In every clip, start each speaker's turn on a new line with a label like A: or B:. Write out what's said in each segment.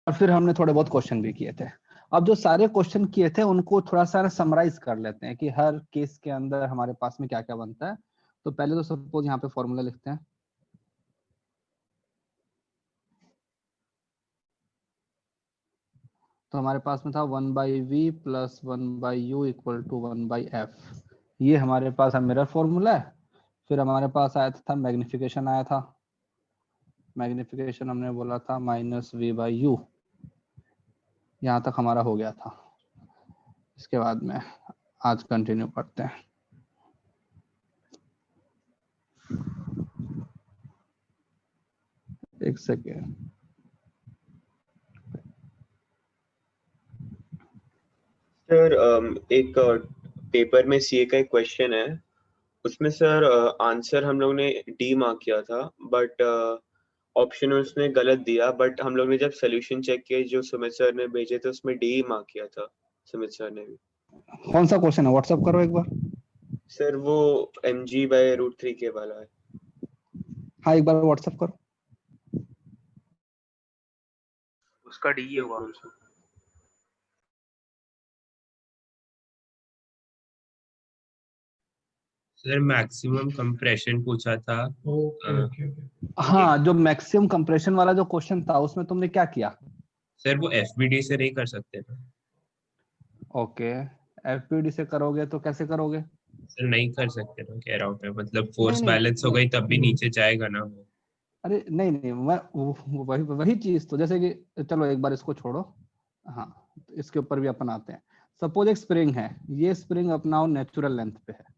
A: और फिर हमने थोड़े बहुत क्वेश्चन भी किए थे। अब जो सारे क्वेश्चन किए थे उनको थोड़ा सा समराइज कर लेते हैं कि हर केस के अंदर हमारे पास में क्या क्या बनता है। तो पहले तो सपोज यहाँ पे फॉर्मूला लिखते हैं। तो हमारे पास में था 1/v plus 1/u equal to 1/f। ये हमारे पास मिरर फॉर्मूला है। फिर हमारे पास आया था मैग्निफिकेशन आया था। मैग्निफिकेशन हमने बोला था -v/u। यहाँ तक हमारा हो गया था। इसके बाद में आज कंटिन्यू करते हैं। एक सेकेंड।
B: सर एक पेपर में सीए का एक क्वेश्चन है, उसमें सर आंसर हम लोग ने डी मार्क किया था, बट ऑप्शन उसने गलत दिया। बट हम लोग ने जब सोल्यूशन चेक किए जो सुमित सर ने भेजे थे उसमें डी मार्क किया था सुमित सर ने भी।
A: कौन सा क्वेश्चन है व्हाट्सएप करो एक बार।
B: सर वो mg/√3 के वाला है।
A: हाँ एक बार व्हाट्सएप करो।
C: उसका डी होगा।
D: सर मैक्सिमम कंप्रेशन पूछा था।
A: हाँ जो मैक्सिमम कंप्रेशन वाला जो क्वेश्चन था उसमें तुमने क्या किया?
D: सर वो एफबीडी से नहीं कर सकते ना?
A: ओके एफपीडी से करोगे तो कैसे करोगे?
D: सर नहीं कर सकते ना, कह रहा हूँ मैं, मतलब फोर्स
A: नहीं
D: बैलेंस हो
A: नहीं
D: गई तब भी नीचे जाएगा ना वो।
A: अरे नहीं नहीं वही वही चीज। तो जैसे कि चलो एक बार इसको छोड़ो। हाँ तो इसके ऊपर भी अपन आते हैं। सपोज एक स्प्रिंग है। ये स्प्रिंग अपना नेचुरल लेंथ पे है।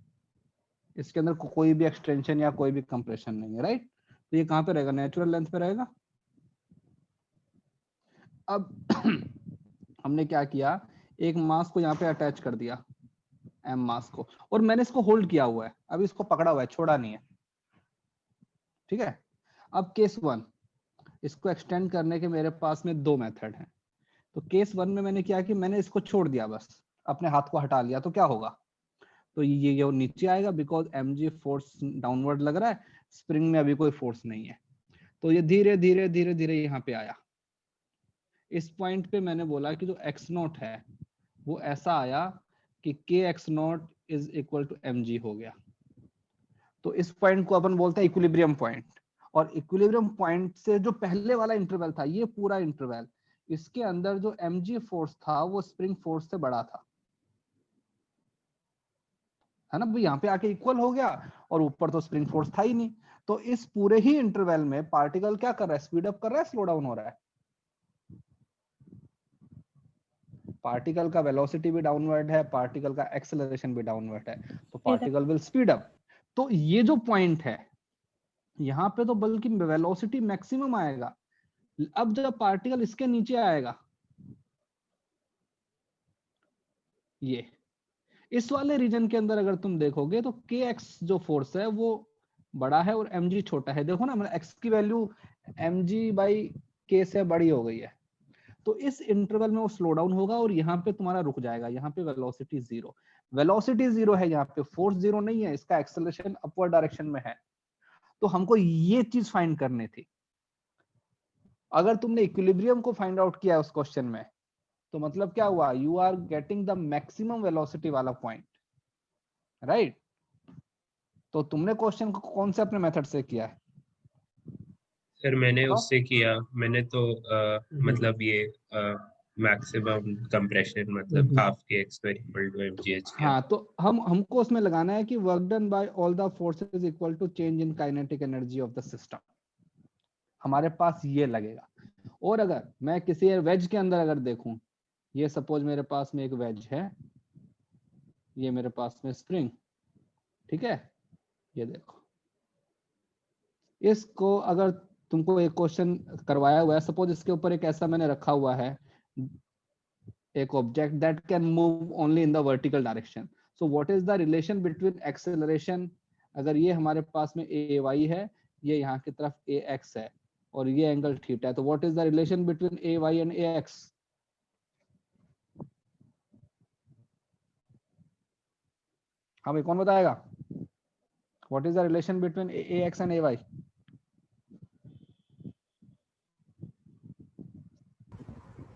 A: इसके अंदर कोई भी एक्सटेंशन या कोई भी कंप्रेशन नहीं है, राइट? तो ये कहाँ पे रहेगा? नेचुरल लेंथ पे रहेगा। अब हमने क्या किया, एक मास को यहाँ पे अटैच कर दिया, एम मास को, और मैंने इसको होल्ड किया हुआ है। अभी इसको पकड़ा हुआ है, छोड़ा नहीं है, ठीक है। अब केस 1, इसको एक्सटेंड करने के मेरे पास में दो मेथड हैं। तो केस 1 में मैंने क्या कि मैंने इसको छोड़ दिया, बस अपने हाथ को हटा लिया। तो क्या होगा? तो ये नीचे आएगा बिकॉज mg फोर्स डाउनवर्ड लग रहा है, स्प्रिंग में अभी कोई फोर्स नहीं है। तो ये धीरे धीरे धीरे धीरे यहाँ पे आया। इस पॉइंट पे मैंने बोला कि जो x नॉट है वो ऐसा आया कि kx not is equal to mg हो गया। तो इस पॉइंट को अपन बोलते हैं इक्विलिब्रियम पॉइंट। और इक्विलिब्रियम पॉइंट से जो पहले वाला इंटरवल था, ये पूरा इंटरवल, इसके अंदर जो mg फोर्स था वो स्प्रिंग फोर्स से बड़ा था, है ना भाई? यहाँ पे आके इक्वल हो गया और ऊपर तो स्प्रिंग फोर्स था ही नहीं। तो इस पूरे ही इंटरवल में पार्टिकल क्या कर रहा है? स्पीड अप कर रहा है, स्लो डाउन हो रहा है? पार्टिकल का वेलोसिटी भी डाउनवर्ड है, पार्टिकल का एक्सेलरेशन भी डाउनवर्ड है, तो पार्टिकल विल स्पीड अप। तो ये जो पॉइंट है यहाँ पे तो बल्कि वेलोसिटी मैक्सिमम आएगा। अब जब पार्टिकल इसके नीचे आएगा, ये इस वाले रीजन के अंदर अगर तुम देखोगे तो kx जो फोर्स है वो बड़ा है और mg छोटा है। देखो ना, मतलब x की वैल्यू mg/k से बड़ी हो गई है। तो इस इंटरवल में वो स्लो डाउन होगा और यहाँ पे तुम्हारा रुक जाएगा। यहाँ पे वेलोसिटी जीरो, वेलोसिटी जीरो है, यहाँ पे फोर्स जीरो नहीं है, इसका एक्सेलरेशन अपवर्ड डायरेक्शन में है। तो हमको ये चीज फाइंड करनी थी। अगर तुमने इक्विलिब्रियम को फाइंड आउट किया उस क्वेश्चन में, तो मतलब क्या हुआ? You are getting the maximum velocity वाला पॉइंट, राइट? तो तुमने क्वेश्चन को कौन से अपने मेथड से किया है?
D: सर मैंने
A: बताओ।
D: उससे किया, मैंने तो मतलब ये मैक्सिमम कंप्रेशन मतलब हाफ के एक्सपेरिमेंट में mgh किया।
A: हाँ तो हमको उसमें लगाना है कि work done by all the forces equal to change in kinetic energy of the system. हमारे पास ये लगेगा। और अगर मैं किसी वेज के अंदर अगर देखूं, ये सपोज मेरे पास में एक वेज है, ये मेरे पास में स्प्रिंग, ठीक है। ये देखो, इसको अगर तुमको एक क्वेश्चन करवाया हुआ है, सपोज इसके ऊपर एक ऐसा मैंने रखा हुआ है, एक object that can move only in the vertical direction. So what is the relation between acceleration? अगर ये हमारे पास में ए वाई है, ये यहाँ की तरफ ए एक्स है, और ये एंगल थीटा है, तो what is the relation between A Y and A X? हाँ भाई, कौन बताएगा? What is the relation between A X and A Y?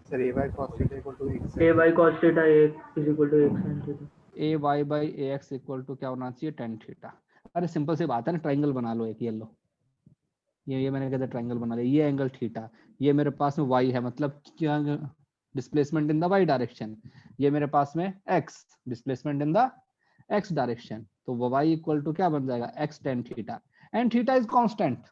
A: Sir A Y cos theta equal to
E: A by cos theta is equal to एक sin theta.
A: A Y by A X equal to क्या होना चाहिए, tan theta. अरे simple सी बात है ना, triangle बना लो एक, ये लो, ये मैंने कहता ट्राइंगल बना लिया, ये एंगल थीटा, ये मेरे पास में y है, मतलब क्या displacement in the y direction, ये मेरे पास में x displacement in the x direction, तो y इक्वल टू क्या बन जाएगा, x tan theta, and theta is constant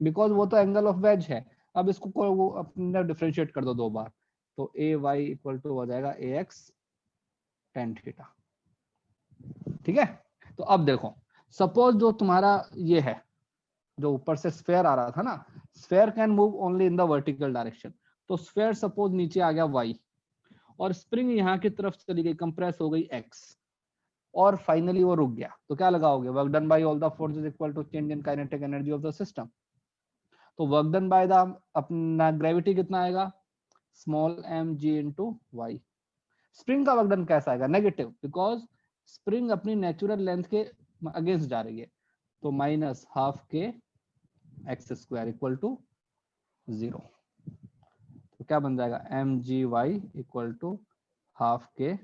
A: because वो तो एंगल ऑफ वेज है। अब इसको वो अपने डिफरेंशिएट कर दो 2 बार, तो ए वाई इक्वल टू हो जाएगा ए एक्स tan थीटा। ठीक है, तो अब देखो, सपोज जो तुम्हारा ये है, जो ऊपर से स्फेयर आ रहा था ना, sphere can move only in the vertical direction, तो स्फेयर सपोज नीचे आ गया y, और स्प्रिंग यहाँ की तरफ चली गई, कंप्रेस हो गई x, और फाइनली वो रुक गया, तो क्या लगाओगे, work done by all the forces equal to change in kinetic energy of the system. तो वर्क डन बाय द अपना ग्रेविटी कितना आएगा, small m g into y। Spring का वर्क डन कैसा आएगा, नेगेटिव, बिकॉज स्प्रिंग अपनी natural length के against जा रही है, तो minus half K X square equal to 0। तो क्या बन जाएगा, M G Y equal to half K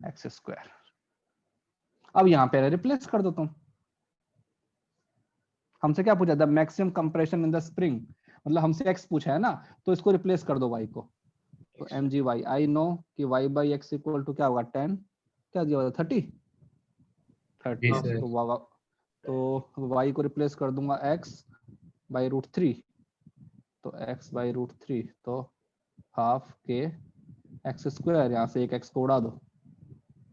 A: X square. अब यहाँ पे रिप्लेस कर दो तुम, हमसे क्या पूछा, the maximum compression in the spring, मतलब हमसे x पूछा है ना, तो इसको रिप्लेस कर दो y को, तो M G Y, I know कि y by X equal to क्या होगा, 10, क्या दिया होगा 30, तो y को रिप्लेस कर दूंगा x बाई रूट 3, तो x बाई रूट 3, तो हाफ के एक्स स्क्वायर, यहाँ से एक x को उड़ा दो,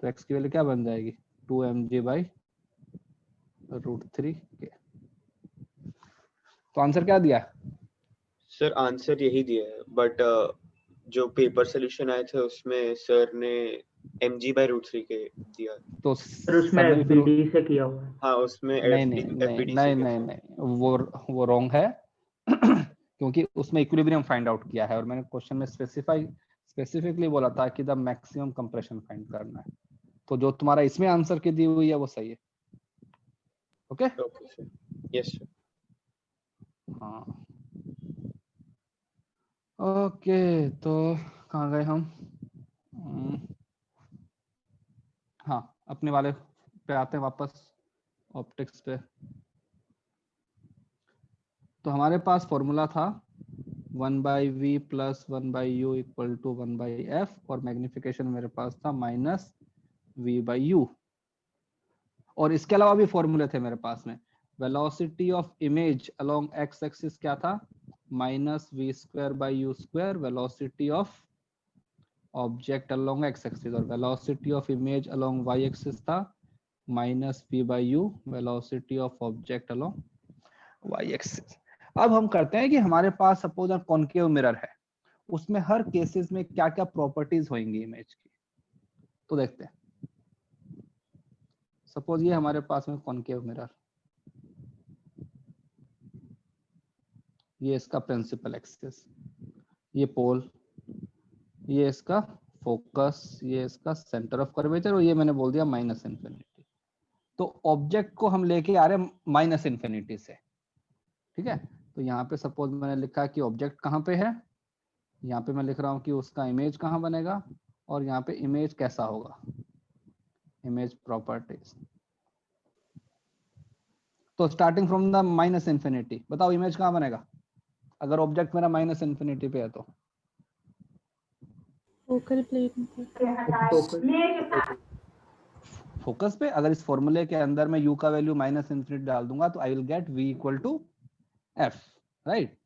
A: तो x की वैल्यू क्या बन जाएगी, 2mg बाई रूट 3 के। तो आंसर क्या दिया,
B: सर आंसर यही दिया है, बट जो पेपर सोल्यूशन आए थे उसमें सर ने mg/√3 के दिया।
E: सर
A: तो
E: उसमें
A: सर ने भी फिर
E: FBD से किया हुआ है।
B: हाँ उसमें
A: नहीं नहीं नहीं
B: FBD
A: नहीं
B: से
A: नहीं नहीं, वो रॉन्ग है क्योंकि उसमें इक्विलिब्रियम फाइंड आउट किया है, और मैंने क्वेश्चन में स्पेसिफिकली बोला था कि द मैक्सिमम कंप्रेशन फाइंड करना है, तो जो तुम्हारा इसमें आंसर की दी हुई है वो सही है। Okay
B: okay sir, yes sir.
A: हाँ ओके, तो कहाँ गए हम, हाँ अपने वाले पे आते हैं वापस, ऑप्टिक्स पे। तो हमारे पास फॉर्मूला था 1/v plus 1/u equal to 1/f, और मैग्निफिकेशन मेरे पास था -v/u, और इसके अलावा भी फॉर्मूले थे मेरे पास में। Velocity of image along X axis क्या था, -v²/u², velocity of object along X axis, और velocity of image along Y axis था -v/u, velocity of object along Y axis. अब हम करते हैं कि हमारे पास सपोज कॉन्केव मिरर है, उसमें हर केसेस में क्या क्या प्रॉपर्टीज होंगी इमेज की, तो देखते हैं। सपोज ये हमारे पास में कॉन्केव मिरर, ये इसका प्रिंसिपल एक्सिस, ये पोल, ये इसका फोकस, ये इसका सेंटर ऑफ कर्वेचर, और ये मैंने बोल दिया -∞। तो ऑब्जेक्ट को हम लेके आ रहे हैं -∞ से, ठीक है। तो यहाँ पे सपोज मैंने लिखा कि ऑब्जेक्ट कहाँ पे है, यहाँ पे मैं लिख रहा हूँ कि उसका इमेज कहाँ बनेगा, और यहाँ पे इमेज कैसा होगा, इमेज प्रॉपर्टीज। तो स्टार्टिंग फ्रॉम द -∞, बताओ इमेज कहाँ बनेगा, अगर ऑब्जेक्ट मेरा -∞ पे है तो
F: फोकल प्लेन
A: फोकस पे। अगर इस फॉर्मूले के अंदर मैं u का वैल्यू -∞ डाल दूंगा तो I will get v equal to f, right.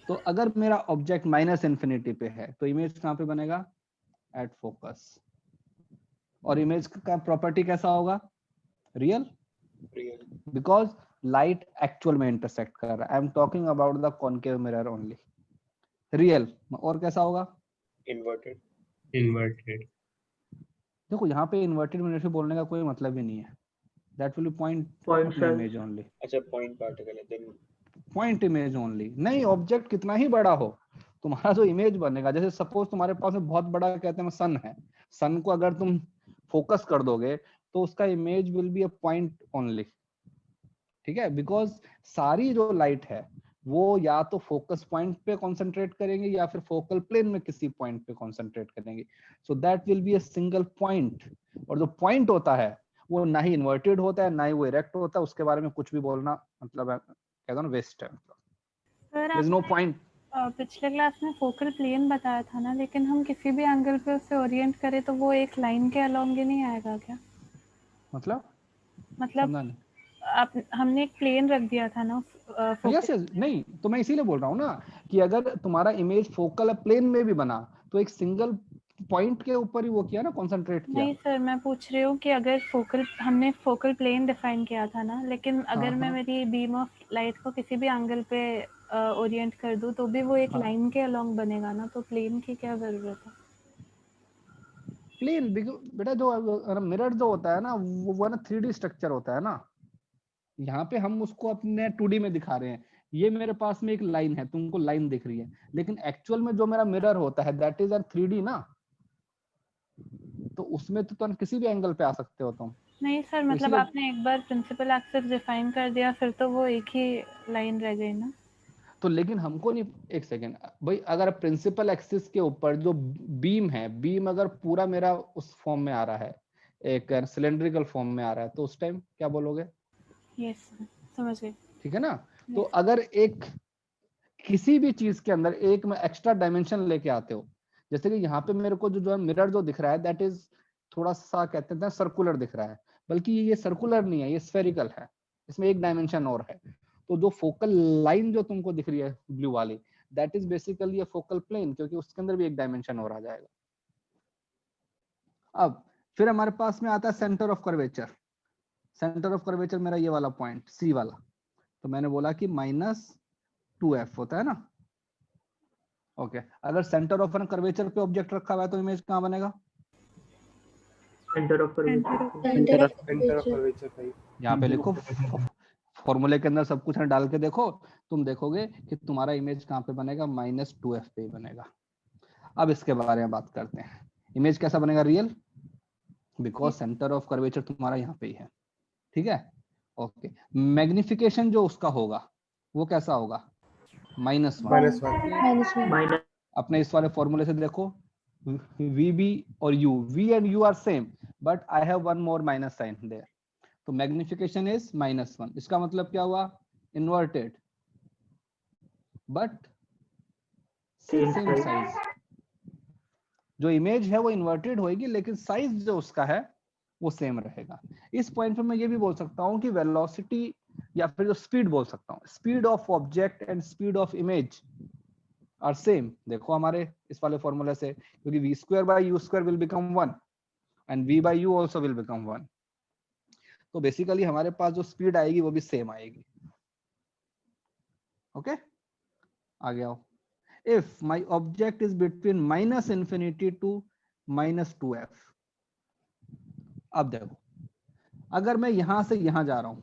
A: तो अगर मेरा ऑब्जेक्ट -∞ पे है तो इमेज कहाँ पे बनेगा, एट फोकस, और इमेज का प्रॉपर्टी कैसा होगा, रियल, बिकॉज लाइट एक्चुअल में इंटरसेक्ट कर रहा है। I am talking about the concave mirror only, real. और कैसा होगा,
B: इन्वर्टेड।
A: देखो यहाँ पे इन्वर्टेड मिरर से बोलने का कोई मतलब ही नहीं है, that will be point image only.
B: अच्छा पॉइंट पार्टिकल है, देन
A: पॉइंट इमेज ओनली, नहीं ऑब्जेक्ट कितना ही बड़ा हो, तुम्हारा जो इमेज बनेगा, जैसे सपोज तुम्हारे पास में बहुत बड़ा कहते हैं सन है, सन को अगर तुम फोकस कर दोगे तो उसका image will be a point only, ठीक है, बिकॉज सारी जो लाइट है वो या तो फोकस पॉइंट पे कंसंट्रेट करेंगे या फिर फोकल प्लेन में किसी पॉइंट पे कंसंट्रेट करेंगे। So that will be a single point. और जो पॉइंट होता है वो ना ही इन्वर्टेड होता है ना ही वो इरेक्ट होता है, उसके बारे में कुछ भी बोलना मतलब कहता हूँ वेस्ट है।
F: Sir
A: there is no point.
F: पिछले क्लास में फोकल प्लेन बताया था ना, लेकिन हम किसी भी एंगल पे उसे ओरिएंट करें तो वो एक लाइन के अलोंग ही नहीं आएगा क्या?
A: मतलब
F: मतलब हमने एक प्लेन रख दिया था ना
A: यस यस, नहीं तो मैं इसीलिए बोल रहा हूँ ना कि अगर तुम्हारा इमेज फोकल प्लेन में भी बना तो एक सिंगल पॉइंट के ऊपर ही वो किया ना, कंसंट्रेट किया।
F: नहीं सर, मैं पूछ रही हूँ कि अगर हमने फोकल प्लेन डिफाइन किया था ना, लेकिन अगर मैं मेरी बीम ऑफ लाइट को किसी भी एंगल पे ओरिएंट कर दूं तो भी वो एक लाइन के अलोंग बनेगा ना, तो प्लेन की क्या जरूरत है?
A: प्लेन बेटा जो मिरर जो होता है ना वो ना 3D स्ट्रक्चर होता है ना। यहाँ पे हम उसको अपने 2D में दिखा रहे हैं। ये मेरे पास में एक लाइन है, तुमको लाइन दिख रही है, लेकिन एक्चुअल में जो मेरा मिरर होता है दैट इज 3D ना, तो उसमें तो तुम किसी भी एंगल पे आ सकते हो तुम।
F: नहीं सर,
A: तो
F: मतलब
A: इसीलिए
F: आपने एक बार प्रिंसिपल एक्सिस डिफाइन कर दिया फिर तो वो एक ही लाइन रह गई ना।
A: तो लेकिन हमको नहीं, एक सेकेंड भाई, अगर प्रिंसिपल एक्सिस के ऊपर जो बीम है, बीम अगर पूरा मेरा उस फॉर्म में आ रहा है, एक सिलेंड्रिकल फॉर्म में आ रहा है, तो उस टाइम क्या बोलोगे?
F: यस समझ गई।
A: ठीक है ना। तो अगर एक किसी भी चीज के अंदर एक में एक्स्ट्रा डायमेंशन लेके आते हो, जैसे कि यहाँ पे मेरे को जो मिरर जो दिख रहा है दैट इज थोड़ा सा कहते हैं सर्कुलर दिख रहा है, बल्कि ये सर्कुलर नहीं है, ये स्फेरिकल है, इसमें एक डायमेंशन और है। तो जो फोकल लाइन जो तुमको दिख रही है ब्लू वाली, that is basically focal plane, क्योंकि उसके अंदर भी एक डायमेंशन और आ जाएगा। अब फिर हमारे पास में आता है centre of curvature. Centre of curvature मेरा ये वाला पॉइंट सी वाला, तो मैंने बोला कि -2f होता है ना। ओके अगर सेंटर ऑफ कर्वेचर पे ऑब्जेक्ट रखा हुआ है तो इमेज कहाँ बनेगा?
E: Centre of curvature.
A: यहाँ पे लिखो फॉर्मूले के अंदर सब कुछ है, डाल के देखो, तुम देखोगे कि तुम्हारा इमेज कहाँ पे बनेगा? -2f पे ही बनेगा। अब इसके बारे में बात करते हैं, इमेज कैसा बनेगा real, because centre of curvature तुम्हारा यहाँ पे ही है। ठीक है, ओके। मैग्निफिकेशन जो उसका होगा वो कैसा होगा? -1। अपने इस वाले फॉर्मूले से देखो, VB और U, V and U are same, but I have one more minus sign there. तो मैग्निफिकेशन इज -1। इसका मतलब क्या हुआ? Inverted but same size. जो इमेज है वो इन्वर्टेड होगी लेकिन साइज जो उसका है वो सेम रहेगा। इस पॉइंट पे मैं ये भी बोल सकता हूँ कि वेलोसिटी या फिर जो स्पीड बोल सकता हूँ, speed of object and speed of image are same. देखो हमारे इस वाले फॉर्मूले से, क्योंकि v² / u² will become 1 and v/u also will become 1, तो बेसिकली हमारे पास जो स्पीड आएगी वो भी सेम आएगी। ओके आगे आओ। If my object is between -∞ to -2f, अब देखो अगर मैं यहां से यहां जा रहा हूं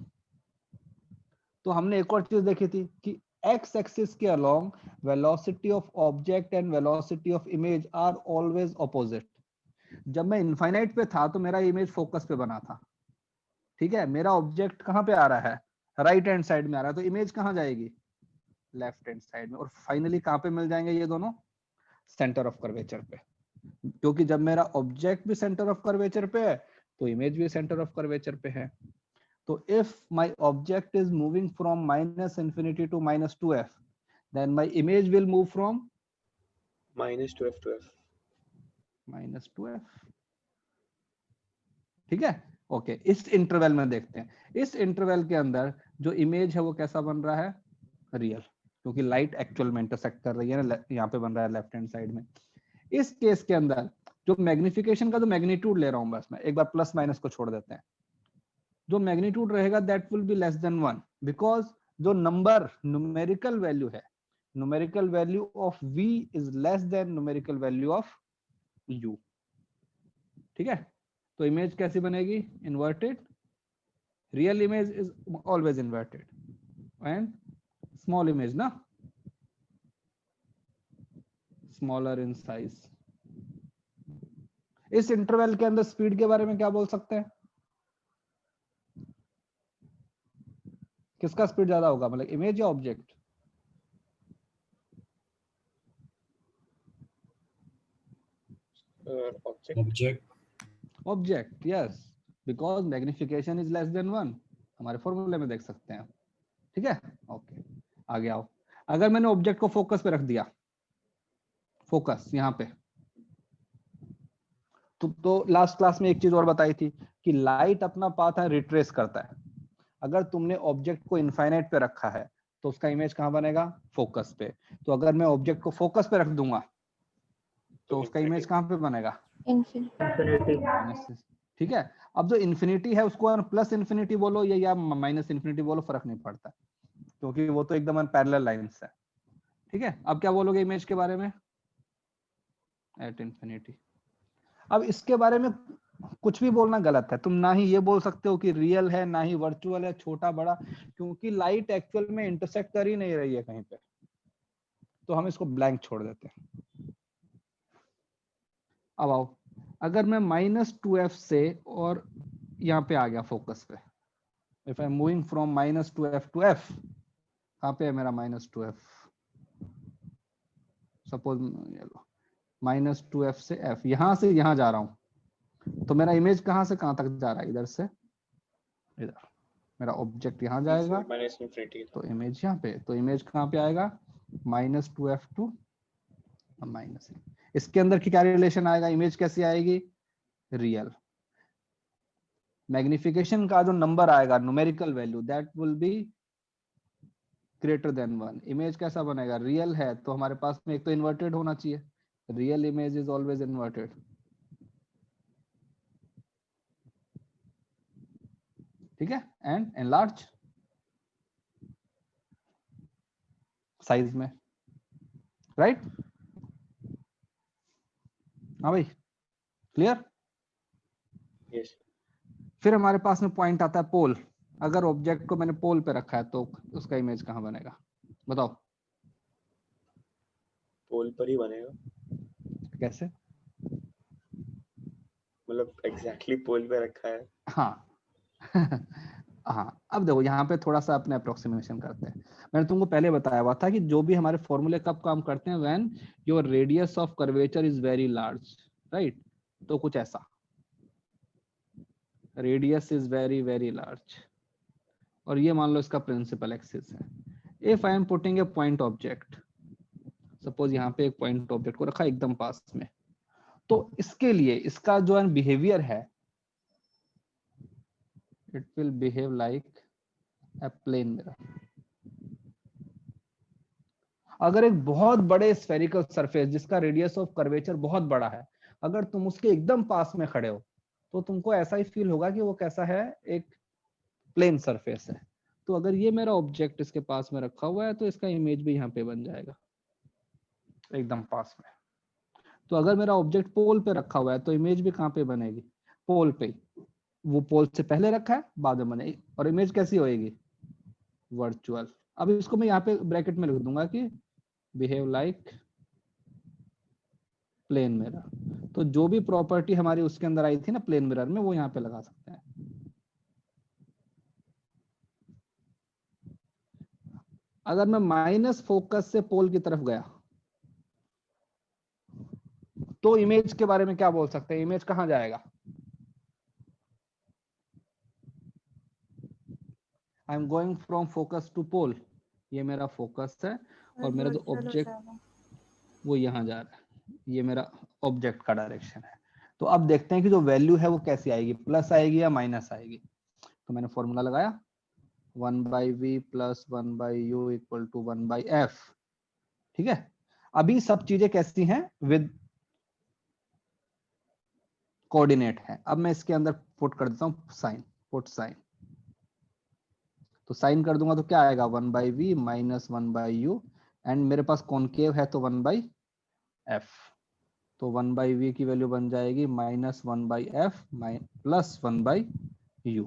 A: तो हमने एक और चीज देखी थी कि x एक्सिस के along velocity of object and velocity of image are always opposite. जब मैं इनफाइनाइट पे था तो मेरा इमेज फोकस पे बना था, ठीक है, मेरा ऑब्जेक्ट कहाँ पे आ रहा है? राइट हैंड साइड में आ रहा है, तो इमेज कहाँ जाएगी? लेफ्ट हैंड साइड में। और फाइनली कहाँ पे मिल जाएंगे ये दोनों? सेंटर ऑफ कर्वेचर पे, क्योंकि जब मेरा ऑब्जेक्ट भी सेंटर ऑफ कर्वेचर पे है तो इमेज भी सेंटर ऑफ कर्वेचर पे है। तो if my object is moving from -∞ to -2f, then my image will move from
B: -2f to f।
A: -2f। ठीक है, ओके। इस इंटरवल में देखते हैं, इस इंटरवल के अंदर जो इमेज है वो कैसा बन रहा है? रियल, क्योंकि लाइट एक्चुअल में इंटरसेक्ट कर रही है ना, यहाँ पे बन रहा है लेफ्ट हैंड साइड में। इस केस के अंदर जो मैग्निफिकेशन का जो मैग्नीट्यूड ले रहा हूं, बस मैं एक बार प्लस माइनस को छोड़ देते हैं, जो मैग्नीट्यूड रहेगा that will be less than 1, because जो नंबर न्यूमेरिकल वैल्यू है, numerical value of v is less than numerical value of u। ठीक है, तो इमेज कैसी बनेगी? Inverted. Real image is always inverted and small image ना, smaller in size. इस interval के अंदर स्पीड के बारे में क्या बोल सकते हैं? किसका स्पीड ज्यादा होगा, मतलब इमेज या object?
B: Object
A: object, yes, because magnification is less than 1, हमारे फॉर्मूले में देख सकते हैं। ठीक है, ओके, आगे आओ। अगर मैंने ऑब्जेक्ट को फोकस पे रख दिया, फोकस यहाँ पे, तो लास्ट क्लास में एक चीज और बताई थी कि लाइट अपना पाथ है रिट्रेस करता है। अगर तुमने ऑब्जेक्ट को इनफाइनाइट पे रखा है तो उसका इमेज कहाँ बनेगा? फोकस पे। तो अगर मैं ऑब्जेक्ट को फोकस पे रख दूंगा तो उसका इमेज कहाँ पे बनेगा?
E: इन्फिनिटी।
A: ठीक है, अब जो इन्फिनिटी है उसको प्लस इन्फिनिटी बोलो या माइनस इन्फिनिटी बोलो, फर्क नहीं पड़ता क्योंकि वो तो एकदम पैरेलल लाइंस है। ठीक है, अब क्या बोलोगे इमेज के बारे में? At infinity. अब इसके बारे में कुछ भी बोलना गलत है। तुम ना ही ये बोल सकते हो कि रियल है, ना ही वर्चुअल है, छोटा बड़ा, क्योंकि लाइट एक्चुअल में इंटरसेक्ट कर ही नहीं रही है कहीं पे, तो हम इसको ब्लैंक छोड़ देते हैं। अब आओ, अगर मैं -2f से और यहाँ पे आ गया फोकस पे, if I am moving from -2f to f, कहाँ पे है मेरा -2f? सपोज -2f से f, यहां से यहां जा रहा हूं, तो मेरा इमेज कहां से कहां तक जा रहा है? इधर से इधर। मेरा ऑब्जेक्ट यहां जाएगा तो इमेज यहाँ पे, तो इमेज कहां पे आएगा? -2f टू -, इसके अंदर की क्या रिलेशन आएगा? इमेज कैसी आएगी? रियल। मैग्निफिकेशन का जो नंबर आएगा, numerical value, that will be greater than 1। Image कैसा बनेगा? रियल है तो हमारे पास में एक तो इन्वर्टेड होना चाहिए, real image is always inverted. ठीक है, एंड एनलार्ज साइज में, राइट? हाँ भाई, क्लियर?
B: यस।
A: फिर हमारे पास में पॉइंट आता है पोल। अगर ऑब्जेक्ट को मैंने पोल पे रखा है तो उसका इमेज कहाँ बनेगा? बताओ।
B: पोल पर ही बनेगा,
A: कैसे?
B: मतलब एग्जैक्टली पोल पे रखा है।
A: हाँ हाँ, अब देखो यहाँ पे थोड़ा सा अपने अप्रोक्सीमेशन करते हैं। मैंने तुमको पहले बताया हुआ था कि जो भी हमारे फॉर्मूले कब काम करते हैं, when your radius of curvature is very large, right? तो कुछ ऐसा, radius is very very large, और ये मान लो इसका प्रिंसिपल एक्सिस है। If I am putting a point object, suppose यहाँ पे एक पॉइंट ऑब्जेक्ट को रखा एकदम पास में, तो इसके लिए इसका जो है बिहेवियर है, it will behave like a plane mirror. अगर एक बहुत बड़े स्फेरिकल सरफेस जिसका रेडियस ऑफ कर्वेचर बहुत बड़ा है, अगर तुम उसके एकदम पास में खड़े हो तो तुमको ऐसा ही फील होगा कि वो कैसा है, एक प्लेन सरफेस है। तो अगर ये मेरा ऑब्जेक्ट इसके पास में रखा हुआ है तो इसका इमेज भी यहाँ पे बन जाएगा एकदम पास में। तो अगर मेरा ऑब्जेक्ट पोल पे रखा हुआ है तो इमेज भी कहाँ पे बनेगी? पोल पे। वो पोल से पहले रखा है, बाद में बनेगी, और इमेज कैसी होएगी? वर्चुअल। अब इसको मैं यहाँ पे ब्रैकेट में लिख दूंगा कि बिहेव लाइक प्लेन मिरर। तो जो भी प्रॉपर्टी हमारी उसके अंदर आई थी ना प्लेन मिरर में, वो यहाँ पे लगा सकते हैं। अगर मैं माइनस फोकस से पोल की तरफ गया तो इमेज के बारे में क्या बोल सकते हैं? इमेज कहां जाएगा? I am going from focus to pole, ये मेरा फोकस है और मेरा जो ऑब्जेक्ट वो यहाँ जा रहा है, ये मेरा ऑब्जेक्ट का डायरेक्शन है। तो अब देखते हैं कि जो वैल्यू है वो कैसी आएगी, प्लस आएगी या माइनस आएगी। तो मैंने फॉर्मूला लगाया 1/v plus 1/u equal to 1/f। ठीक है, अभी सब चीजें कैसी हैं? विद कोऑर्डिनेट है। अब मैं इसके अंदर पुट कर देता हूँ साइन, पुट साइन। तो साइन कर दूंगा तो क्या आएगा? 1/v माइनस 1/u, एंड मेरे पास कॉनकेव है तो 1/f। तो 1/v की वैल्यू बन जाएगी -1/f प्लस 1/u।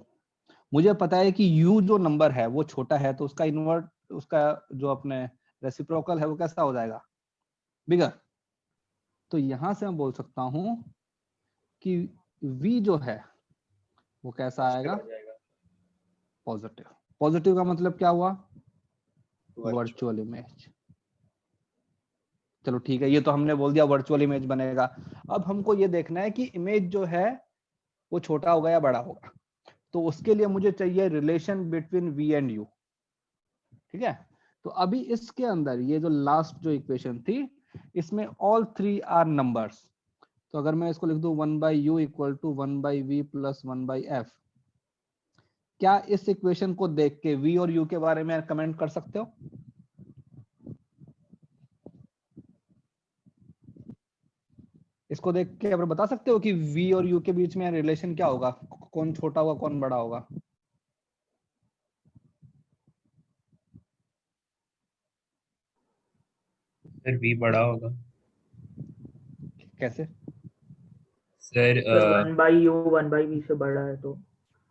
A: मुझे पता है कि u जो नंबर है वो छोटा है तो उसका इन्वर्ट, उसका जो अपने रेसिप्रोकल है वो कैसा हो जाएगा? बिगर। तो यहां से मैं बोल सकता हूं कि v जो है वो कैसा आएगा? पॉजिटिव। पॉजिटिव का मतलब क्या हुआ? Virtual image. चलो ठीक है, ये तो हमने बोल दिया वर्चुअल इमेज बनेगा। अब हमको ये देखना है कि इमेज जो है वो छोटा होगा या बड़ा होगा। तो उसके लिए मुझे चाहिए relation between v and u. ठीक है, तो अभी इसके अंदर ये जो लास्ट जो इक्वेशन थी, इसमें ऑल थ्री आर नंबर्स। तो अगर मैं इसको लिख दूं 1/u equal to 1/v plus 1/f, क्या इस इक्वेशन को देख के v और u के बारे में कमेंट कर सकते हो? इसको देख के आप बता सकते हो कि v और u के बीच में रिलेशन क्या होगा, कौन छोटा होगा कौन बड़ा होगा?
D: सर v बड़ा होगा।
A: कैसे?
D: सर
E: सर 1/u 1/v से बड़ा है तो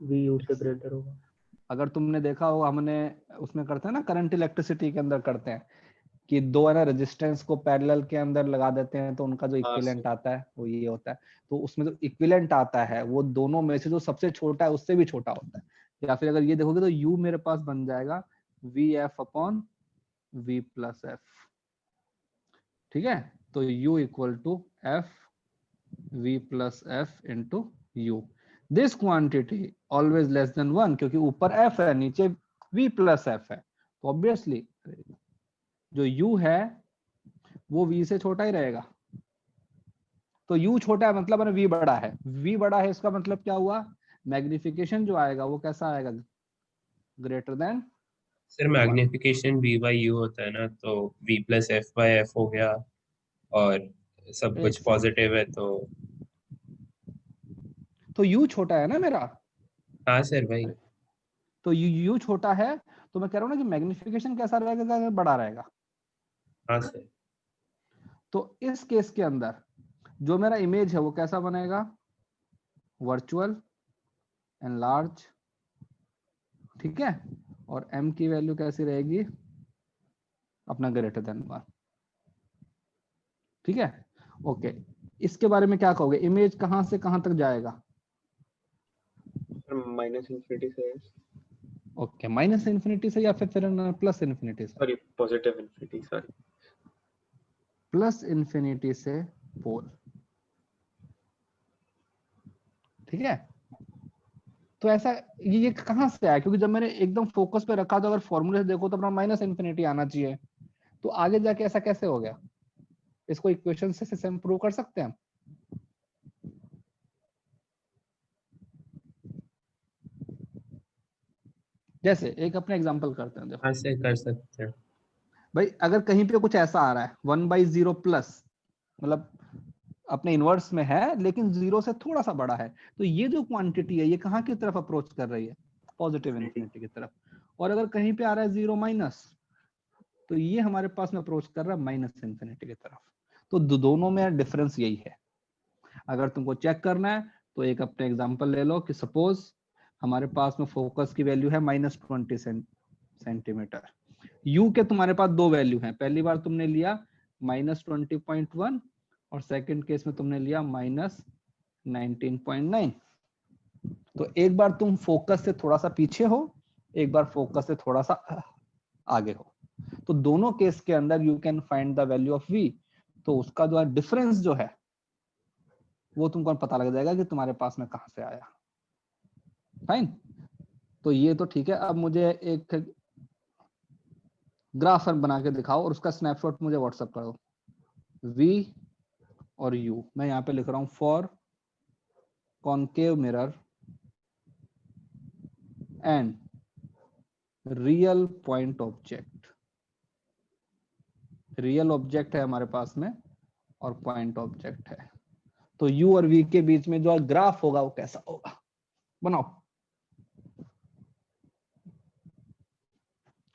E: v u से ग्रेटर होगा।
A: अगर तुमने देखा हो, हमने उसमें करते हैं ना, करंट इलेक्ट्रिसिटी के अंदर करते हैं कि दो है ना रेजिस्टेंस को पैरेलल के अंदर लगा देते हैं, तो उनका जो इक्विवेलेंट आता है वो ये होता है। तो उसमें जो इक्विवेलेंट आता है वो दोनों में से जो सबसे छोटा है उससे भी छोटा होता है। या फिर अगर ये देखोगे तो u मेरे पास बन जाएगा vf upon v plus f. ठीक है, तो u equal to f v plus f into u. This quantity always less than 1, क्योंकि ऊपर f है नीचे v प्लस एफ है, तो ऑब्वियसली जो u है वो v से छोटा ही रहेगा। तो u छोटा है मतलब v बड़ा है, v बड़ा है इसका मतलब क्या हुआ, मैग्निफिकेशन जो आएगा वो कैसा आएगा, greater than.
D: Sir magnification v by u होता है ना, तो v plus f by f हो गया, और सब
A: एक
D: कुछ
A: सेकंड,
D: पॉजिटिव है तो।
A: तो u छोटा है ना मेरा,
D: हाँ सर भाई।
A: तो u छोटा है, तो मैं कह रहा हूँ ना कि मैग्निफिकेशन कैसा रहेगा, बड़ा रहेगा।
D: हाँ सर।
A: तो इस केस के अंदर जो मेरा इमेज है वो कैसा बनेगा, वर्चुअल एनलार्ज। ठीक है, और m की वैल्यू कैसी रहेगी, अपना ग्रेटर देन 1। ठीक है, ओके। इसके बारे में क्या कहोगे, इमेज कहां से कहां तक जाएगा?
B: माइनस इन्फिनिटी से,
A: ओके, माइनस इन्फिनिटी से या फिर प्लस इन्फिनिटी से?
B: Sorry positive infinity, sorry
A: plus infinity से पोल। ठीक है, तो ऐसा ये कहां से आया, क्योंकि जब मैंने एकदम फोकस पे रखा तो अगर फॉर्मूले से देखो तो अपना माइनस इन्फिनिटी आना चाहिए, तो आगे जाके ऐसा कैसे हो गया? इसको इक्वेशन से हम प्रूव कर सकते हैं। जैसे एक अपने एग्जांपल करते हैं, देखो
D: हाँ सर कर सकते हैं।
A: भाई, अगर कहीं पे कुछ ऐसा आ रहा है 1/0 प्लस, मतलब अपने इनवर्स में है लेकिन जीरो से थोड़ा सा बड़ा है, तो ये जो क्वांटिटी है ये कहाँ की तरफ अप्रोच कर रही है, पॉजिटिव इन्फिनिटी की तरफ। और अगर कहीं पे आ रहा है 0 माइनस, तो ये हमारे पास में अप्रोच कर रहा है माइनस इन्फिनिटी की तरफ। तो दोनों में डिफरेंस यही है। अगर तुमको चेक करना है तो एक अपने एग्जांपल ले लो कि सपोज हमारे पास में फोकस की वैल्यू है -20 सेंटीमीटर। यू के तुम्हारे पास दो वैल्यू हैं, पहली बार तुमने लिया -20.1 और सेकंड केस में तुमने लिया -19.9। तो एक बार तुम फोकस से थोड़ा सा पीछे हो, एक बार फोकस से थोड़ा सा आगे हो, तो दोनों केस के अंदर you can find the value of v। तो उसका जो डिफरेंस जो है वो तुमको पता लग जाएगा कि तुम्हारे पास में कहां से आया। फाइन, तो ये तो ठीक है। अब मुझे एक ग्राफ बना के दिखाओ और उसका स्नैपशॉट मुझे व्हाट्सएप करो, v और u। मैं यहाँ पे लिख रहा हूँ for concave mirror and real point object. Real object है हमारे पास में और पॉइंट ऑब्जेक्ट है, तो u और v के बीच में जो ग्राफ होगा वो कैसा होगा, बनाओ।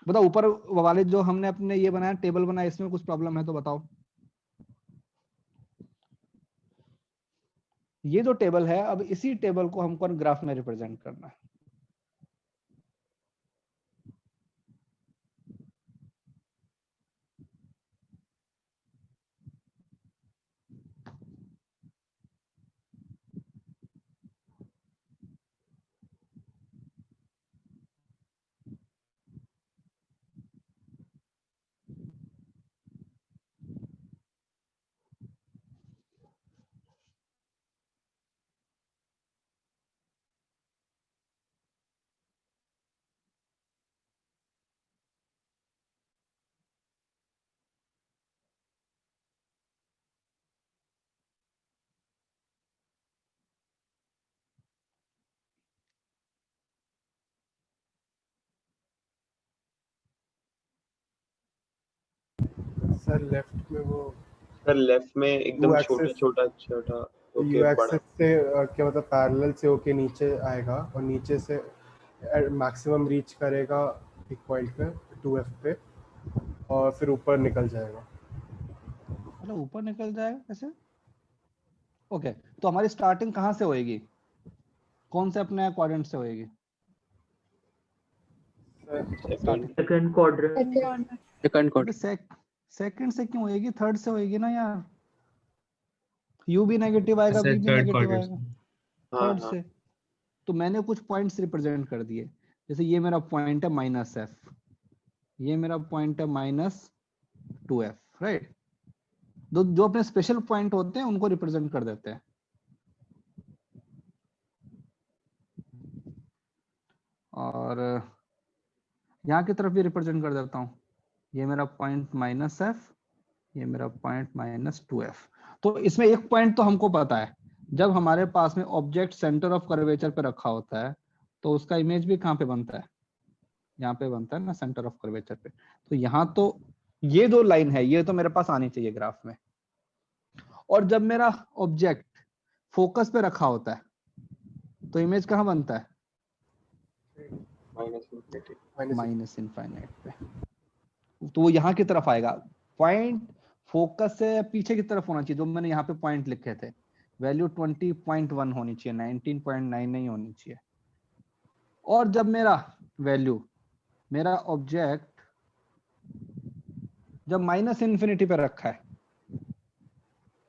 A: बताओ, ऊपर वाले जो हमने अपने ये बनाया टेबल बनाया, इसमें कुछ प्रॉब्लम है तो बताओ। ये जो टेबल है, अब इसी टेबल को हमको ग्राफ में रिप्रेजेंट करना है।
G: सर लेफ्ट में वो
B: सर लेफ्ट में एकदम
G: U
B: छोटा
G: axis
B: छोटा छोटा ओके
G: U
B: बड़ा
G: एक्सिस से क्या मतलब पैरेलल से होके नीचे आएगा और नीचे से मैक्सिमम रीच करेगा एक पॉइंट पे 2F पे और फिर ऊपर निकल जाएगा।
A: मतलब ऊपर निकल जाएगा कैसे? ओके, तो हमारी स्टार्टिंग कहाँ से होएगी? कौन से अपने क्वाड्रेंट से होएगी starting?
E: Second quadrant.
C: Second code
A: second से क्यों होएगी? थर्ड से होएगी ना यार। U भी नेगेटिव आएगा,
D: अच्छा,
A: V भी
D: third
A: नेगेटिव
D: quadrant
A: आएगा
B: हाँ
A: थर्ड
B: हाँ
A: से। तो मैंने कुछ पॉइंट्स रिप्रेजेंट कर दिए, जैसे ये मेरा पॉइंट है -F, ये मेरा पॉइंट है -2F, राइट। जो अपने स्पेशल पॉइंट होते हैं उनको रिप्रेजेंट कर देते हैं। और यहाँ की तरफ भी रिप्रेजेंट कर देता हूँ, ये मेरा पॉइंट -F, ये मेरा पॉइंट -2F। तो इसमें एक पॉइंट तो हमको पता है, जब हमारे पास में ऑब्जेक्ट सेंटर ऑफ कर्वेचर पे रखा होता है तो उसका इमेज भी कहाँ पे बनता है? यहाँ पे बनता है ना, सेंटर ऑफ कर्वेचर पे। तो यहाँ तो ये दो लाइन है, ये तो मेरे पास आनी चाहिए ग्राफ में। और जब मेरा ऑब्जेक्ट फोकस पे रखा होता है तो इमेज कहाँ बनता है? -इनफाइनाइट पे। तो वो यहाँ की तरफ आएगा। पॉइंट फोकस से पीछे की तरफ होना चाहिए, जो मैंने यहाँ पे पॉइंट लिखे थे। वैल्यू 20.1 होनी चाहिए, 19.9 नहीं होनी चाहिए। और जब मेरा वैल्यू, मेरा ऑब्जेक्ट जब -इन्फिनिटी पे रखा है,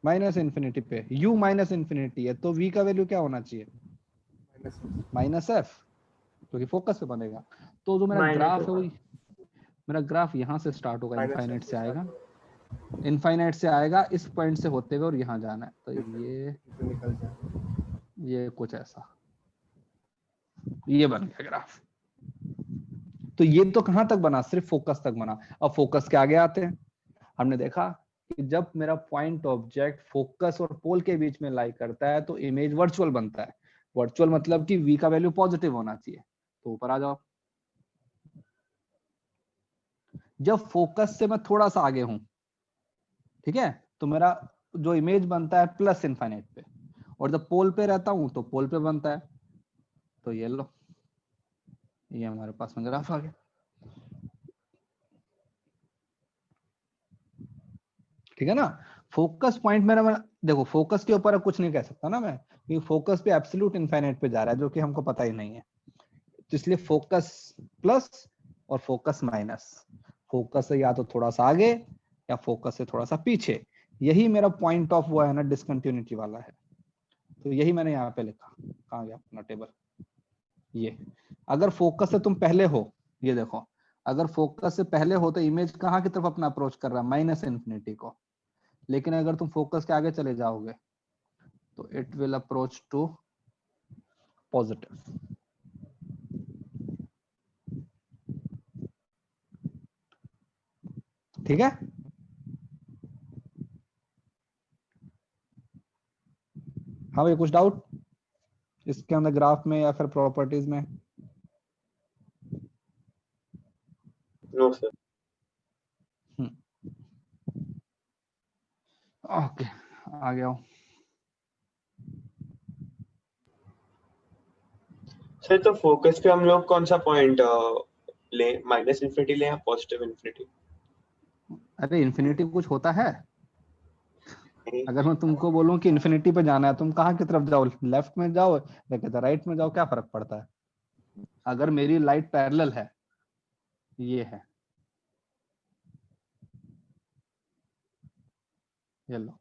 A: -इन्फिनिटी पे, u -इन्फिनिटी है, तो v का वैल्यू क्या होना चाहिए? -f, क्योंकि फोकस पे बनेगा। तो जो मेरा ग्राफ है, वही मेरा ग्राफ यहाँ से स्टार्ट होगा, इनफाइनाइट से आएगा, इनफाइनाइट से आएगा, इस पॉइंट से होते हुए और यहाँ जाना है। तो ये कुछ ऐसा, ये बन गया ग्राफ। तो ये तो कहाँ तक बना? सिर्फ फोकस तक बना। अब फोकस के आगे आते हैं। हमने देखा कि जब मेरा पॉइंट ऑब्जेक्ट फोकस और पोल के बीच में लाई करता है तो इमेज वर्चुअल बनता है। वर्चुअल मतलब कि v का वैल्यू पॉजिटिव होना चाहिए। तो ऊपर आ जाओ। जब फोकस से मैं थोड़ा सा आगे हूं, ठीक है, तो मेरा जो इमेज बनता है +इनफाइनाइट पे, और जब पोल पे रहता हूं तो पोल पे बनता है। तो ये लो, ये हमारे पास में ग्राफ आ गया। ठीक है ना। फोकस पॉइंट मेरा, देखो फोकस के ऊपर अब कुछ नहीं कह सकता ना मैं, क्योंकि फोकस पे एब्सोल्यूट इनफाइनाइट पे जा रहा है, जो कि हमको पता ही नहीं है। तो इसलिए फोकस प्लस और फोकस माइनस। फोकस से या तो थोड़ा सा आगे या फोकस से थोड़ा सा पीछे, यही मेरा पॉइंट ऑफ वो है ना, डिसकंटिन्यूटी वाला है। तो यही मैंने यहाँ पे लिखा। कहाँ गया अपना टेबल? ये अगर फोकस से तुम पहले हो, ये देखो, अगर फोकस से पहले हो तो इमेज कहाँ की तरफ अपना अप्रोच कर रहा है? -इन्फिनिटी को। लेकिन अगर तुम फोकस के आगे चले जाओगे तो it will approach to positive. ठीक है। हाँ भाई, कुछ डाउट इसके अंदर ग्राफ में या फिर प्रॉपर्टीज में?
B: No sir.
A: ओके, आ गया हूँ।
B: सर तो फोकस पे हम लोग कौन सा पॉइंट ले, -इन्फिनिटी ले या पॉजिटिव इन्फिनिटी?
A: अरे इन्फिनिटी कुछ होता है? अगर मैं तुमको बोलूं कि इन्फिनिटी पे जाना है, तुम कहाँ की तरफ जाओ? लेफ्ट में जाओ या कहते राइट में जाओ, क्या फर्क पड़ता है? अगर मेरी लाइट पैरेलल है, ये है, ये लो,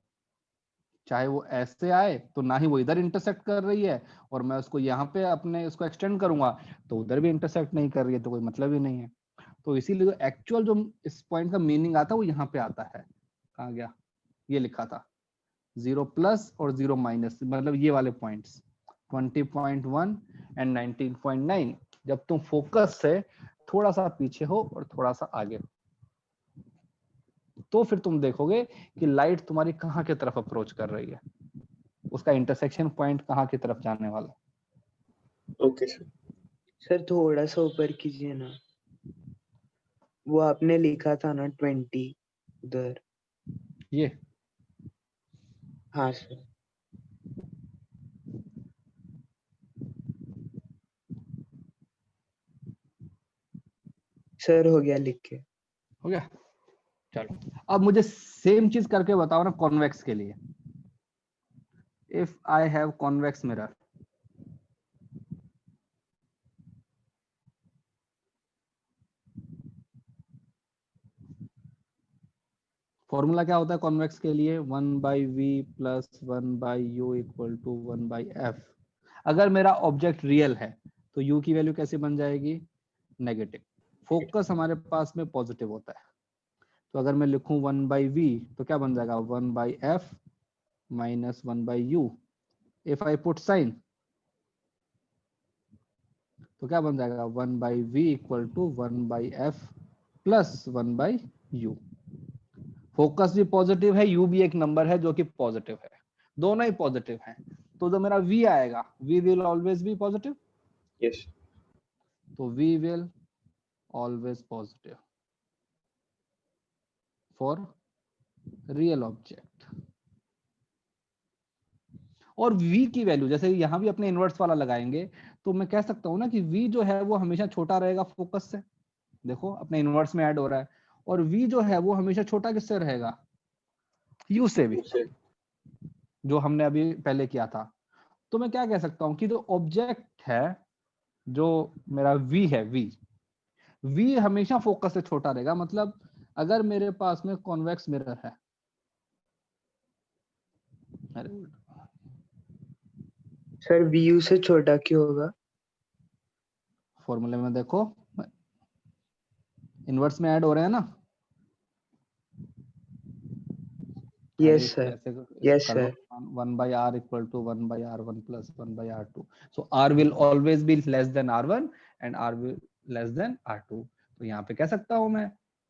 A: चाहे वो ऐसे आए तो ना ही वो इधर इंटरसेक्ट कर रही है, और मैं उसको यहाँ पे अपने इसको एक्सटेंड करूंगा तो उधर भी इंटरसेक्ट नहीं कर रही है, तो कोई मतलब ही नहीं है। तो इसीलिए जो एक्चुअल जो इस पॉइंट का मीनिंग आता है वो यहाँ पे आता है। कहाँ गया? ये लिखा था 0+ और 0- मतलब ये वाले पॉइंट्स 20.1 एंड 19.9, जब तुम फोकस से थोड़ा सा पीछे हो और थोड़ा सा आगे हो, तो फिर तुम देखोगे कि लाइट तुम्हारी कहाँ की तरफ अप्रोच कर रही है, उसका इंटरसेक्शन पॉइंट कहाँ की तरफ जाने वाला है।
B: Okay sir.
H: सर थोड़ा सा ऊपर कीजिए ना, वो आपने लिखा था ना 20 उधर।
A: ये
H: हाँ सर। सर हो गया लिख के।
A: हो गया। चलो अब मुझे सेम चीज करके बताओ ना कॉन्वेक्स के लिए। If I have convex mirror, formula क्या होता है कॉन्वेक्स के लिए? 1/v plus 1/u equal to 1/f। अगर मेरा ऑब्जेक्ट रियल है तो u की वैल्यू कैसे बन जाएगी? नेगेटिव। फोकस हमारे पास में पॉजिटिव होता है, तो अगर मैं लिखूं 1/v तो क्या बन जाएगा? 1/f minus 1/u। If I put sign तो क्या बन जाएगा? 1/v equal to 1/f plus 1/u। Focus भी पॉजिटिव है, u भी एक नंबर है जो कि पॉजिटिव है, दोनों ही पॉजिटिव हैं, तो जो मेरा v आएगा v will always B positive.
B: Yes
A: तो v will always positive for real object. और v की वैल्यू जैसे यहां भी अपने इनवर्स वाला लगाएंगे तो मैं कह सकता हूं ना कि v जो है वो हमेशा छोटा रहेगा फोकस से। देखो अपने इनवर्स में ऐड हो रहा है, और v जो है वो हमेशा छोटा किससे रहेगा? u से भी, जो हमने अभी पहले किया था। तो मैं क्या कह सकता हूं कि जो ऑब्जेक्ट है, जो मेरा v है, v हमेशा फोकस से छोटा रहेगा। मतलब अगर मेरे पास में कॉन्वेक्स मिरर है,
H: सर वीयू से छोटा क्यों होगा?
A: फॉर्मूले में देखो इनवर्स में ऐड हो रहे हैं ना।
H: Yes sir. Yes sir.
A: 1/r equal to 1/r1 plus 1/r2। So r will always be less than r1 and r will less than r2। तो यहाँ पे कह सकता हूं मैं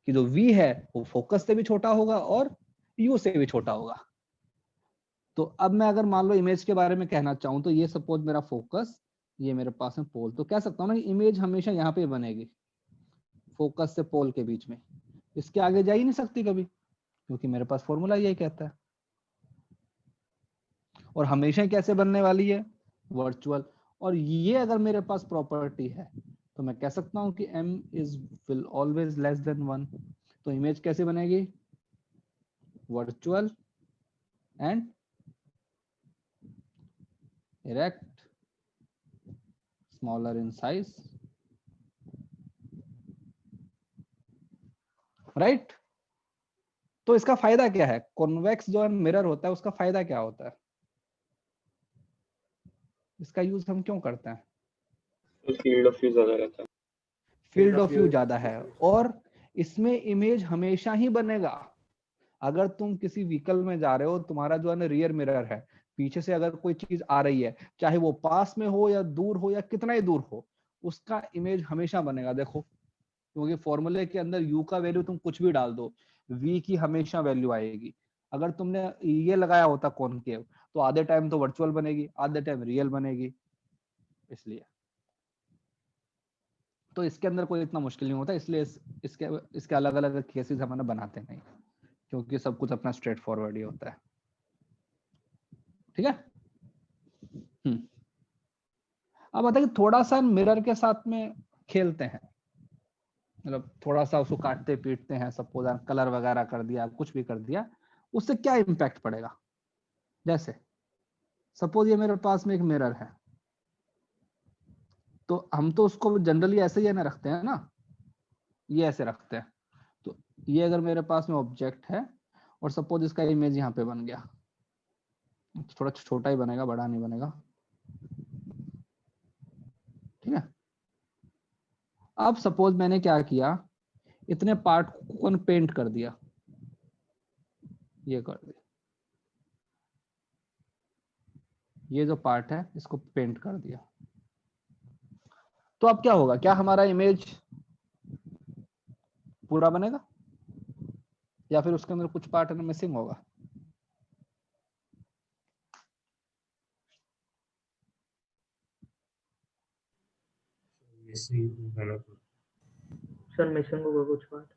A: कि जो v है वो फोकस से भी छोटा होगा और u से भी छोटा होगा। तो अब मैं अगर मान लो इमेज के बारे में कहना चाहूँ तो ये सपोज मेरा फोकस, ये मेरे पास में पोल, तो कह सकता हूँ ना कि इमेज हमेशा यहाँ पे बनेगी फोकस से पोल के बीच में, इसके आगे जा ही नहीं सकती कभी, क्योंकि मेरे पास फॉर्मूला यही कहता है। और हमेशा कैसे बनने वाली है? वर्चुअल। और ये अगर मेरे पास प्रॉपर्टी है तो मैं कह सकता हूं कि m is will always less than 1। तो इमेज कैसे बनेगी? Virtual and erect, smaller in size, right. तो इसका फायदा क्या है? कॉन्वेक्स जो मिरर होता है उसका फायदा क्या होता है? इसका यूज हम क्यों करते हैं?
B: फील्ड ऑफ व्यू ज्यादा रहता है।
A: फील्ड ऑफ व्यू ज्यादा है, और इसमें इमेज हमेशा ही बनेगा। अगर तुम किसी व्हीकल में जा रहे हो, तुम्हारा जो है ना रियर मिरर है, पीछे से अगर कोई चीज आ रही है, चाहे वो पास में हो या दूर हो या कितना ही दूर हो, उसका इमेज हमेशा बनेगा। देखो, क्योंकि फॉर्मूले के अंदर u का वैल्यू तुम कुछ भी डाल दो, v की हमेशा वैल्यू आएगी। अगर तुमने ये लगाया होता कॉनकेव तो आधे टाइम तो वर्चुअल बनेगी, आधे टाइम रियल बनेगी। इसलिए तो इसके अंदर कोई इतना मुश्किल नहीं होता, इसलिए इसके अलग अलग केसेस हम बनाते नहीं, क्योंकि सब कुछ अपना स्ट्रेट फॉरवर्ड ही होता है। ठीक है। अब बताइए थोड़ा सा मिरर के साथ में खेलते हैं, मतलब थोड़ा सा उसको काटते पीटते हैं, सपोज कलर वगैरह कर दिया, कुछ भी कर दिया, उससे क्या इम्पैक्ट पड़ेगा? जैसे सपोज ये मेरे पास में एक मिरर है, तो हम तो उसको जनरली ऐसे ही है ना रखते हैं ना, ये ऐसे रखते हैं। तो ये अगर मेरे पास में ऑब्जेक्ट है और सपोज इसका इमेज यहाँ पे बन गया, थोड़ा छोटा ही बनेगा, बड़ा नहीं बनेगा, ठीक है। अब सपोज मैंने क्या किया, इतने पार्ट को पेंट कर दिया, ये कर दिया, ये जो पार्ट है इसको पेंट कर दिया, तो अब क्या होगा? क्या हमारा इमेज पूरा बनेगा या फिर उसके अंदर कुछ पार्ट मिसिंग होगा?
E: सर मिसिंग होगा कुछ बात।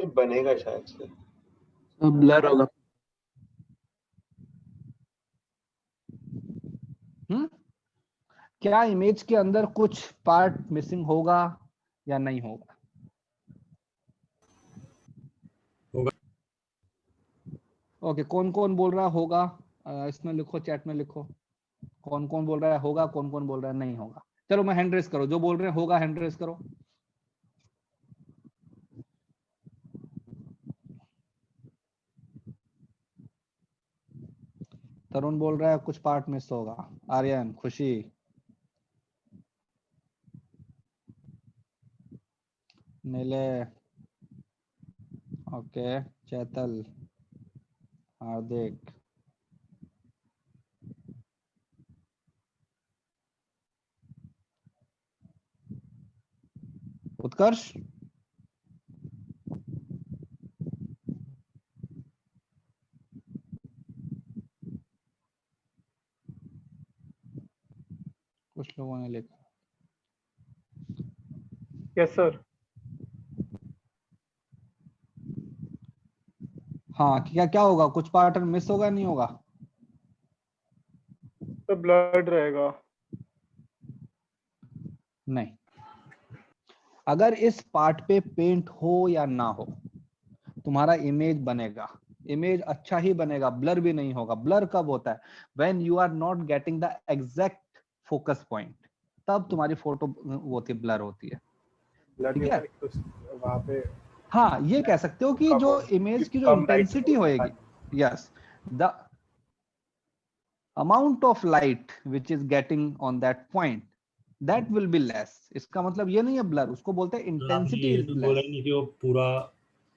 B: सर बनेगा शायद से।
A: ब्लर होगा। क्या इमेज के अंदर कुछ पार्ट मिसिंग होगा या नहीं होगा?
I: होगा।
A: ओके, कौन कौन बोल रहा होगा? इसमें लिखो, चैट में लिखो कौन कौन बोल रहा है होगा, कौन कौन बोल रहा है नहीं होगा। चलो मैं हैंड रेस करो, जो बोल रहे हैं होगा हैंड रेस करो। तरुण बोल रहा है कुछ पार्ट मिस होगा। आर्यन, खुशी, नीले, ओके, चैतल, हार्दिक, उत्कर्ष, कुछ लोगों ने लिखा।
J: Yes sir.
A: हाँ, क्या क्या होगा? कुछ पार्ट मिस होगा नहीं होगा?
J: तो ब्लड रहेगा।
A: नहीं, अगर इस पार्ट पे पेंट हो या ना हो तुम्हारा इमेज बनेगा। इमेज अच्छा ही बनेगा, ब्लर भी नहीं होगा। ब्लर कब होता है? When you are not getting the exact focus point, तब तुम्हारी फोटो वो होती है, ब्लर होती है। ठीक है,
G: वहाँ पे
A: हाँ ये कह सकते हो कि जो इमेज की जो इंटेंसिटी होएगी, yes, the amount of light which is getting on that point that will be less. इसका मतलब ये नहीं है ब्लर, उसको बोलते हैं इंटेंसिटी
I: ये
A: इज
I: तो बोला
A: लेस।
I: नहीं कि वो पूरा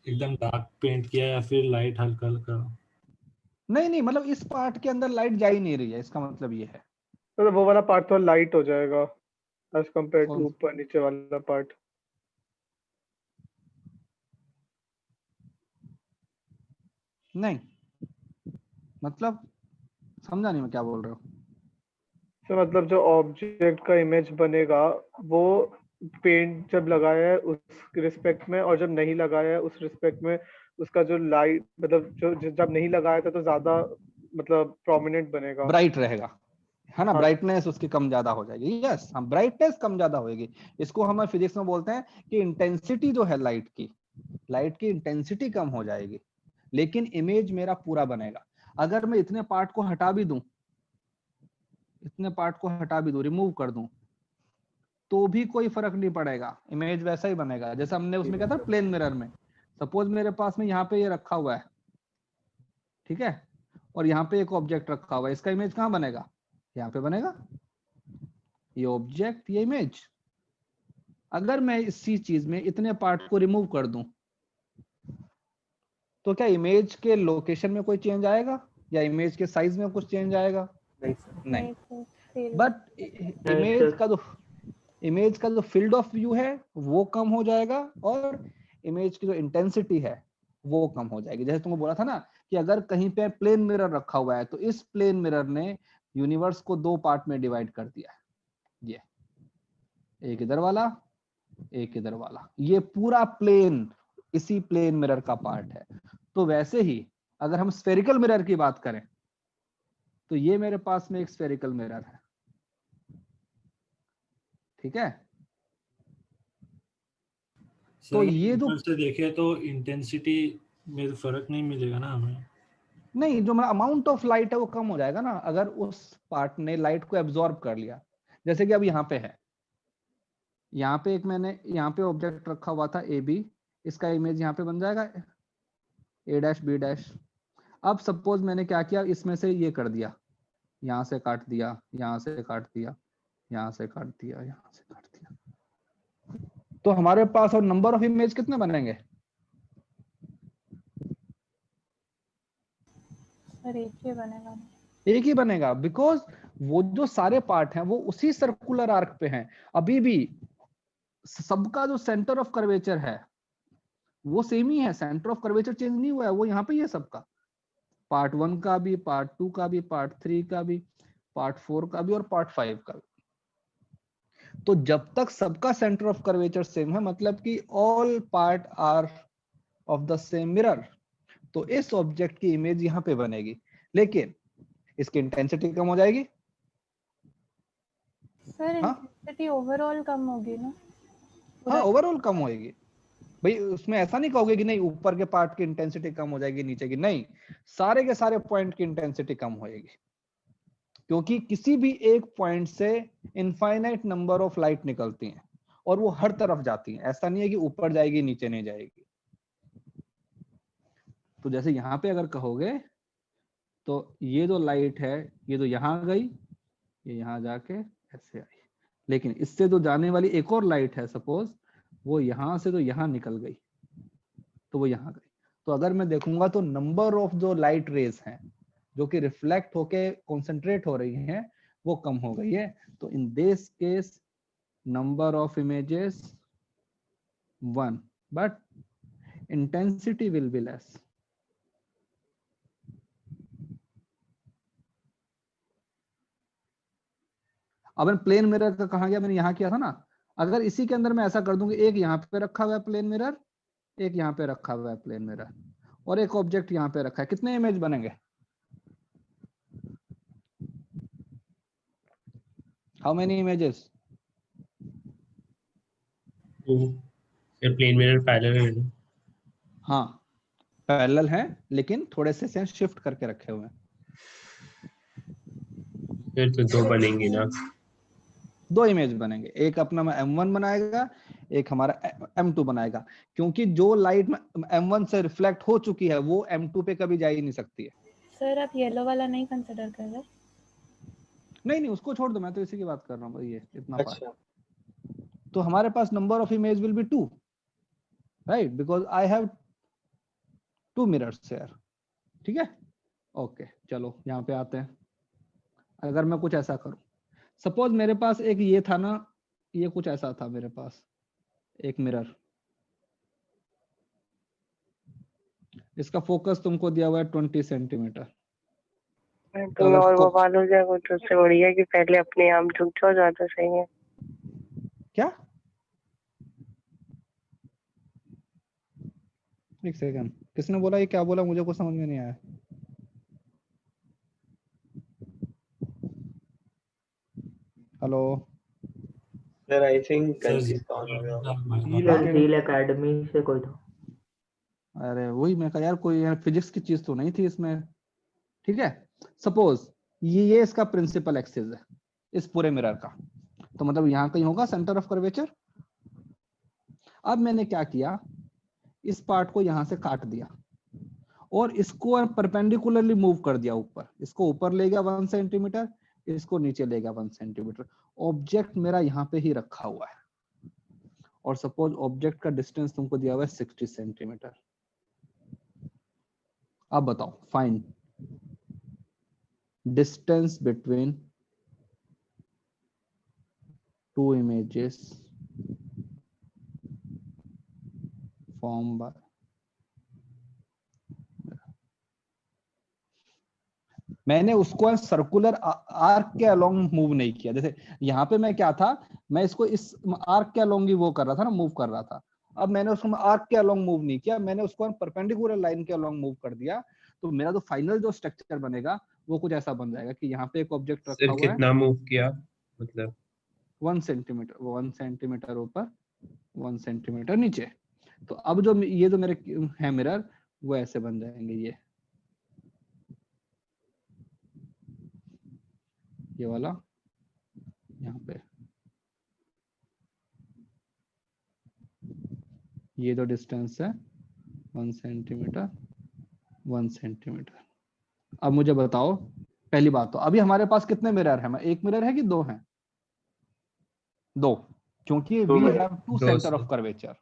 I: एकदम डार्क पेंट किया या फिर लाइट हल्का हल्का।
A: नहीं नहीं, मतलब इस पार्ट के अंदर लाइट जा ही नहीं रही है, इसका मतलब ये है।
J: तो वो वाला पार्ट तो लाइट हो जाएगा एज कंपेयर
A: कौन
J: टू ऊपर नीचे वाला पार्ट।
A: नहीं, मतलब समझा नहीं मैं क्या बोल रहा हूँ।
J: तो मतलब जो ऑब्जेक्ट का इमेज बनेगा वो पेंट जब लगाया है उस रिस्पेक्ट में, और जब नहीं लगाया है उस रिस्पेक्ट में उसका जो लाइट, मतलब जो जब नहीं लगाया था तो ज्यादा मतलब प्रोमिनेंट बनेगा।
A: ब्राइट रहेगा, है ना?
J: हाँ।
A: ब्राइटनेस उसकी कम ज्यादा हो जाएगी। यस, हाँ, ब्राइटनेस कम ज्यादा होगी। इसको हम फिजिक्स में बोलते हैं कि इंटेंसिटी जो है लाइट की इंटेंसिटी कम हो जाएगी, लेकिन इमेज मेरा पूरा बनेगा। अगर मैं इतने पार्ट को हटा भी दूं, रिमूव कर दूं, तो भी कोई फर्क नहीं पड़ेगा, इमेज वैसा ही बनेगा जैसा हमने उसमें क्या था प्लेन मिरर में। सपोज मेरे पास में यहाँ पे ये रखा हुआ है, ठीक है, और यहाँ पे एक ऑब्जेक्ट रखा हुआ है, इसका इमेज कहाँ बनेगा? यहाँ पे बनेगा, ये ऑब्जेक्ट, ये इमेज। अगर मैं इसी चीज में इतने पार्ट को रिमूव कर दूं, तो क्या इमेज के लोकेशन में कोई चेंज आएगा या इमेज के साइज में कुछ चेंज आएगा? नहीं। बट इमेज का जो फील्ड ऑफ व्यू है वो कम हो जाएगा, और इमेज की जो इंटेंसिटी है वो कम हो जाएगी। जैसे तुमको बोला था ना कि अगर कहीं पे प्लेन मिरर रखा हुआ है तो इस प्लेन मिरर ने यूनिवर्स को दो पार्ट में डिवाइड कर दिया है, ये एक इधर वाला, एक इधर वाला, ये पूरा प्लेन इसी प्लेन मिरर का पार्ट है। तो वैसे ही अगर हम स्फेरिकल मिरर की बात करें तो ये मेरे पास में एक स्फेरिकल मिरर है, ठीक है। तो ये जो
I: से देखे तो इंटेंसिटी में फर्क नहीं मिलेगा ना हमें।
A: नहीं, जो मेरा अमाउंट ऑफ लाइट है वो कम हो जाएगा ना, अगर उस पार्ट ने लाइट को एब्जॉर्ब कर लिया। जैसे कि अब यहाँ पे है, यहाँ पे एक मैंने यहाँ पे ऑब्जेक्ट रखा हुआ था ए बी, इसका इमेज यहाँ पे बन जाएगा ए डैश बी डैश। अब सपोज मैंने क्या किया, इसमें से ये कर दिया, यहाँ से काट दिया, यहाँ से काट दिया, यहाँ से काट दिया, यहाँ से काट दिया, तो हमारे पास और नंबर ऑफ इमेज कितने बनेंगे? एक ही बनेगा, बिकॉज वो जो सारे पार्ट हैं वो उसी सर्कुलर आर्क पे हैं। अभी भी सबका जो सेंटर ऑफ कर्वेचर है वो सेम ही है, सेंटर ऑफ कर्वेचर चेंज नहीं हुआ है, वो यहाँ पे ही है सबका। पार्ट 1 का भी, पार्ट 2 का भी, पार्ट 3 का भी, पार्ट 4 का भी और पार्ट 5 का भी। तो जब तक सबका सेंटर ऑफ कर्वेचर सेम है, मतलब कि all part are of the same mirror, तो इस ऑब्जेक्ट की इमेज यहाँ पे बनेगी, लेकिन इसकी इंटेंसिटी कम हो जाएगी।
F: सर
A: हाँ
F: इंटेंसिटी ओवरऑल कम होगी ना?
A: हाँ, ओवरऑल कम होएगी भाई, उसमें ऐसा नहीं कहोगे कि नहीं ऊपर के पार्ट की इंटेंसिटी कम हो जाएगी, नीचे की नहीं, सारे के सारे पॉइंट की इंटेंसिटी कम होएगी, क्योंकि किसी भी एक पॉइंट से इनफाइनाइट नंबर ऑफ लाइट निकलती हैं और वो हर तरफ जाती हैं, ऐसा नहीं है कि ऊपर जाएगी नीचे नहीं जाएगी। तो जैसे यहाँ पे अगर कहोगे तो ये जो लाइट है ये तो यहाँ गई, ये यहाँ जाके ऐसे आई, लेकिन इससे जो जाने वाली एक और लाइट है सपोज वो यहाँ से तो यहाँ निकल गई, तो वो यहाँ गई। तो अगर मैं देखूंगा तो नंबर ऑफ जो लाइट रेज हैं जो कि रिफ्लेक्ट होके कॉन्सेंट्रेट हो रही हैं वो कम हो गई है। तो in this case number of images 1 but intensity will be less. अब प्लेन मिरर का कहा गया, मैंने यहाँ किया था ना, अगर इसी के अंदर मैं ऐसा कर दूंगी, एक यहाँ पे रखा हुआ है प्लेन मिरर, एक यहाँ पे रखा हुआ है प्लेन मिरर, और एक ऑब्जेक्ट यहाँ पे रखा है, कितने इमेज बनेंगे? How many images?
D: Plane mirror parallel है ना?
A: हाँ पैरेलल है, लेकिन थोड़े से शिफ्ट करके रखे हुए हैं।
D: फिर तो दो बनेंगे ना?
A: दो इमेज बनेंगे, एक अपना M1 बनाएगा, एक हमारा M2 बनाएगा, क्योंकि जो लाइट M1 से रिफ्लेक्ट हो चुकी है वो M2 पे कभी जा ही नहीं सकती है।
F: सर आप येलो वाला नहीं कंसिडर कर रहे?
A: नहीं उसको छोड़ दो, मैं तो इसी की बात कर रहा हूँ, ये इतना
B: अच्छा।
A: पार्ट। तो हमारे पास number of image will be 2, right, because I have 2 mirrors here. ठीक है, ओके चलो यहाँ पे आते हैं। अगर मैं कुछ ऐसा करूं, सपोज मेरे पास एक ये था ना, ये कुछ ऐसा था मेरे पास एक मिरर, इसका फोकस तुमको दिया हुआ है 20 सेंटीमीटर।
K: तो और वो मालूम जाए कुछ उससे बढ़िया कि पहले अपने आप झुक जाओ, ज्यादा सही है।
A: क्या? एक सेकंड, किसने बोला, ये क्या बोला, मुझे कुछ समझ में नहीं आया। Hello
B: sir I think
I: sir
E: झील एकेडमी से कोई था।
A: अरे वही मैं कहा यार, कोई यार फिजिक्स की चीज तो नहीं थी इसमें। ठीक है, सपोज ये इसका प्रिंसिपल एक्सिस है इस पूरे मिरर का, तो मतलब यहाँ कहीं होगा सेंटर ऑफ कर्वेचर। अब मैंने क्या किया, इस पार्ट को यहाँ से काट दिया और इसको परपेंडिकुलरली मूव कर दिया ऊपर, इसको ऊपर ले गया 1 सेंटीमीटर, इसको नीचे ले गया 1 सेंटीमीटर। ऑब्जेक्ट मेरा यहाँ पे ही रखा हुआ है और सपोज ऑब्जेक्ट का डिस्टेंस तुमको दिया हुआ है 60 सेंटीमीटर। अब बताओ, find distance between 2 images formed by मैंने उसको सर्कुलर आर्क के अलोंग मूव नहीं किया। जैसे यहाँ पे मैं क्या था, मैं इसको इस आर्क के अलोंग ही वो कर रहा था ना, मूव कर रहा था। अब मैंने उसको आर्क के अलोंग मूव नहीं किया, मैंने उसको परपेंडिकुलर लाइन के अलोंग मूव कर दिया। तो मेरा जो फाइनल जो स्ट्रक्चर बनेगा वो कुछ ऐसा बन जाएगा कि यहाँ पे एक ऑब्जेक्ट रखा हुआ है।
D: कितना मूव किया मतलब?
A: 1 सेंटीमीटर, 1 सेंटीमीटर ऊपर 1 सेंटीमीटर नीचे। तो अब जो ये जो मेरे है मिरर वो ऐसे बन जाएंगे, ये वाला यहाँ पे, ये जो डिस्टेंस है 1 सेंटीमीटर 1 सेंटीमीटर। अब मुझे बताओ, पहली बात तो अभी हमारे पास कितने मिरर हैं? एक मिरर है कि दो हैं? दो, क्योंकि we have 2 centre of curvature.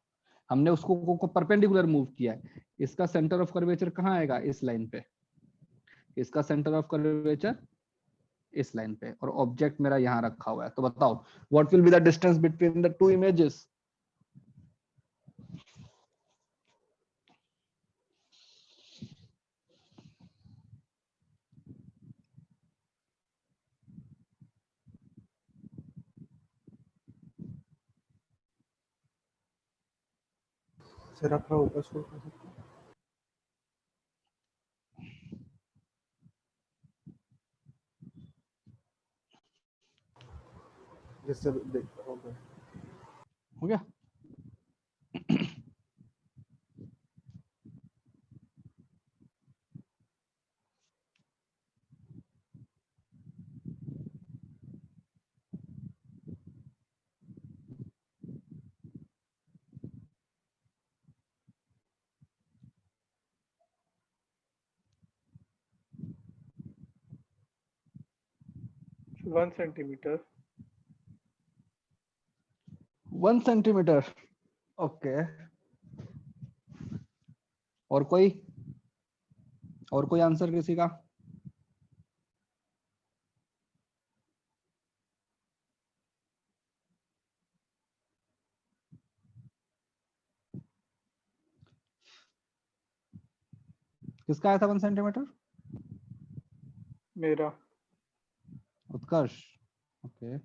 A: हमने उसको परपेंडिकुलर मूव किया है। इसका सेंटर ऑफ कर्वेचर कहाँ आएगा? इस लाइन पे। इसका सेंटर ऑफ कर्वेचर इस लाइन पे, और ऑब्जेक्ट मेरा यहाँ रखा हुआ है। तो बताओ what will be the distance between the 2 images?
G: Sir अपना ऊपर स्क्रॉल कर सकते हैं जिससे देख हो गया
A: हो गया।
J: One centimetre
A: 1 centimetre. ओके, और कोई आंसर किसी का? किसका आया था 1 सेंटीमीटर?
J: मेरा।
A: उत्कर्ष। ओके।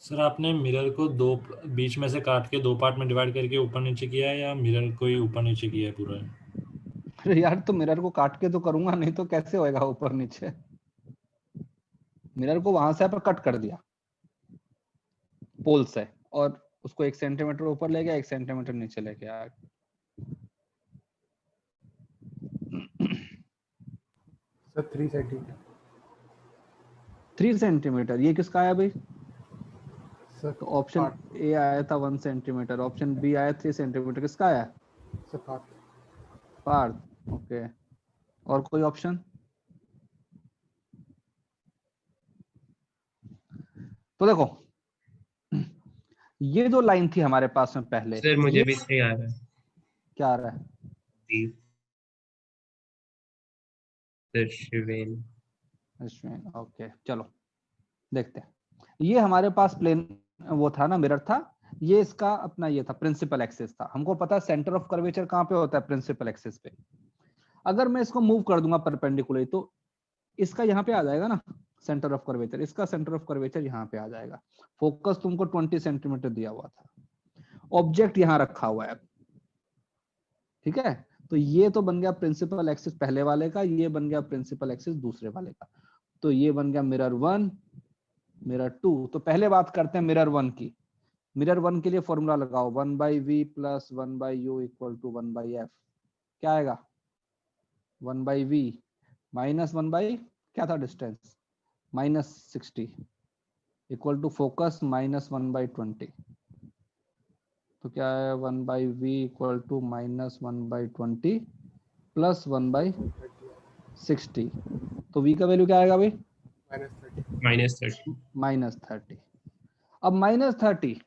I: सर आपने मिरर को दो बीच में से काट के 2 पार्ट में डिवाइड करके ऊपर नीचे किया है या मिरर को ही ऊपर नीचे किया है पूरा?
A: अरे यार, तो मिरर को काट के तो करूंगा, नहीं तो कैसे होएगा ऊपर नीचे? मिरर को वहां से पर कट कर दिया पोल से, और उसको 1 सेंटीमीटर ऊपर ले गया, 1 सेंटीमीटर नीचे लेके आया।
G: Sir 3 centimetre.
A: 3 सेंटीमीटर, ये किसका आया भाई?
G: सर
A: तो ऑप्शन ए आया था 1 सेंटीमीटर, ऑप्शन बी आया 3 सेंटीमीटर, किसका आया?
G: सर
A: पार्थ। ओके, और कोई ऑप्शन? तो देखो, ये जो लाइन थी हमारे पास में पहले,
D: सर मुझे भी सही आ रहा है।
A: क्या आ रहा है?
D: शिवेन।
A: ओके, चलो देखते हैं। ये हमारे पास प्लेन वो था ना, मिरर था, ये इसका अपना ये था प्रिंसिपल एक्सिस था। हमको पता है सेंटर ऑफ कर्वेचर कहाँ पे होता है? प्रिंसिपल एक्सिस पे। अगर मैं इसको मूव कर दूंगा परपेंडिकुलर, तो इसका यहाँ पे आ जाएगा ना सेंटर ऑफ कर्वेचर, इसका सेंटर ऑफ कर्वेचर यहाँ पे आ जाएगा। फोकस तुमको 20 सेंटीमीटर दिया हुआ था, ऑब्जेक्ट यहाँ रखा हुआ है, ठीक है? तो ये तो बन गया प्रिंसिपल एक्सिस पहले वाले का, ये बन गया प्रिंसिपल एक्सिस दूसरे वाले का। तो ये बन गया मिरर 1, मिरर 2। तो पहले बात करते हैं मिरर 1 की। मिरर 1 के लिए फॉर्मूला लगाओ, 1/v plus 1/u equal to 1/f। क्या आएगा? 1/v माइनस 1/ क्या था distance? -60 equal to focus minus 1/20। तो क्या है? 1/v equal to -1/20 plus 1/60। तो v का वैल्यू क्या आएगा भाई? -30। अब -30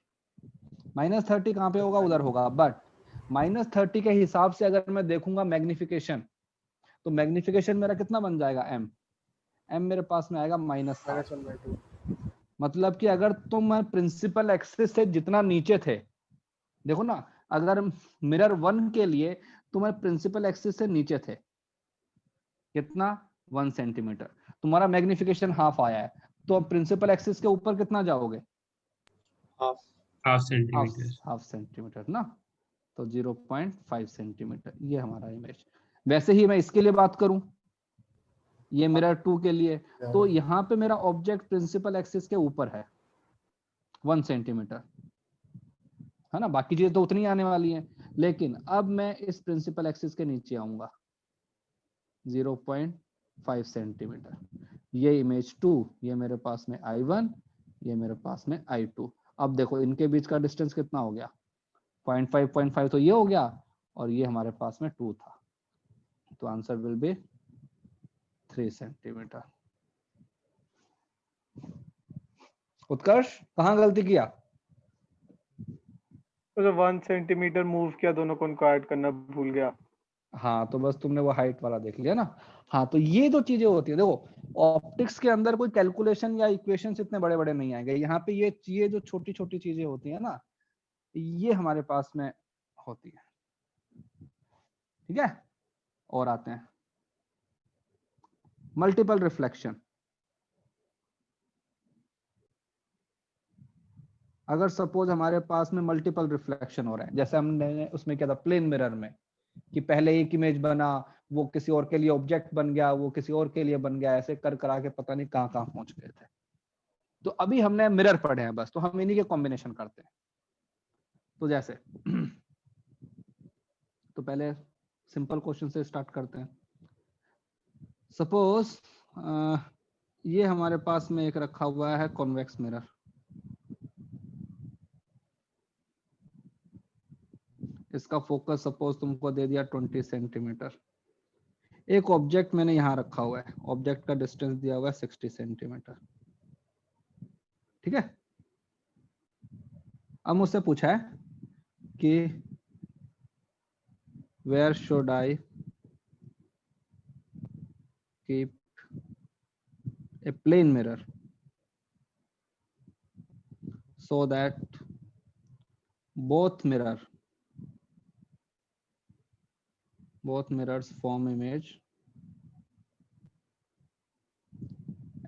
A: कहाँ पे होगा? उधर होगा। बट -30 के हिसाब से अगर मैं देखूंगा मैग्निफिकेशन, तो मैग्निफिकेशन मेरा कितना बन जाएगा? m मेरे पास में आएगा -1/2। मतलब कि अगर तुम प्रिंसिपल एक्सिस से जितना नीचे थे, देखो ना, अगर मिरर 1 के लिए तुम्हारे प्रिंसिपल एक्सिस से नीचे थे कितना? 1 सेंटीमीटर। तुम्हारा मैग्निफिकेशन हाफ आया है, तो अब प्रिंसिपल एक्सिस के ऊपर कितना जाओगे?
D: Half centimetre.
A: हाफ सेंटीमीटर ना, तो 0.5 सेंटीमीटर ये हमारा इमेज। वैसे ही मैं इसके लिए बात करूं, ये मिरर 2 के लिए, तो यहाँ पे मेरा ऑब्जेक्ट प्रिंसिपल एक्सिस के ऊपर है 1 सेंटीमीटर, है ना, बाकी चीजें तो उतनी आने वाली हैं। लेकिन अब मैं इस प्रिंसिपल एक्सिस के नीचे आऊंगा 0.5 सेंटीमीटर। ये इमेज 2, ये मेरे पास में I1, ये मेरे पास में I2। अब देखो इनके बीच का डिस्टेंस कितना हो गया, 0.5 तो ये हो गया, और ये हमारे पास में 2 था, तो आंसर विल बी 3 सेंटीमीटर। उत्कर्ष कहाँ गलती किया?
J: तो 1 सेंटीमीटर मूव किया, दोनों को ऐड करना भूल गया।
A: हाँ, तो बस तुमने वो हाइट वाला देख लिया ना। हाँ, तो ये जो चीजें होती है, देखो ऑप्टिक्स के अंदर कोई कैलकुलेशन या इक्वेशंस इतने बड़े बड़े नहीं आएंगे। यहाँ पे ये चीजें जो छोटी छोटी चीजें होती है ना, ये हमारे पास में होती है। ठीक है, और आते हैं मल्टीपल रिफ्लेक्शन। अगर सपोज हमारे पास में मल्टीपल रिफ्लेक्शन हो रहा है, जैसे हमने उसमें क्या था प्लेन मिरर में, कि पहले एक इमेज बना, वो किसी और के लिए ऑब्जेक्ट बन गया, वो किसी और के लिए बन गया, ऐसे कर करा के पता नहीं कहां कहां पहुंच गए थे। तो अभी हमने मिरर पढ़े हैं बस, तो हम इन्हीं के कॉम्बिनेशन करते हैं। तो जैसे तो पहले सिंपल क्वेश्चन से स्टार्ट करते हैं। सपोज ये हमारे पास में एक रखा हुआ है कॉन्वेक्स मिरर, इसका फोकस सपोज तुमको दे दिया 20 सेंटीमीटर। एक ऑब्जेक्ट मैंने यहां रखा हुआ है, ऑब्जेक्ट का डिस्टेंस दिया हुआ है 60 सेंटीमीटर। ठीक है, अब मुझसे पूछा है कि where should I keep a plane mirror so that both mirrors form image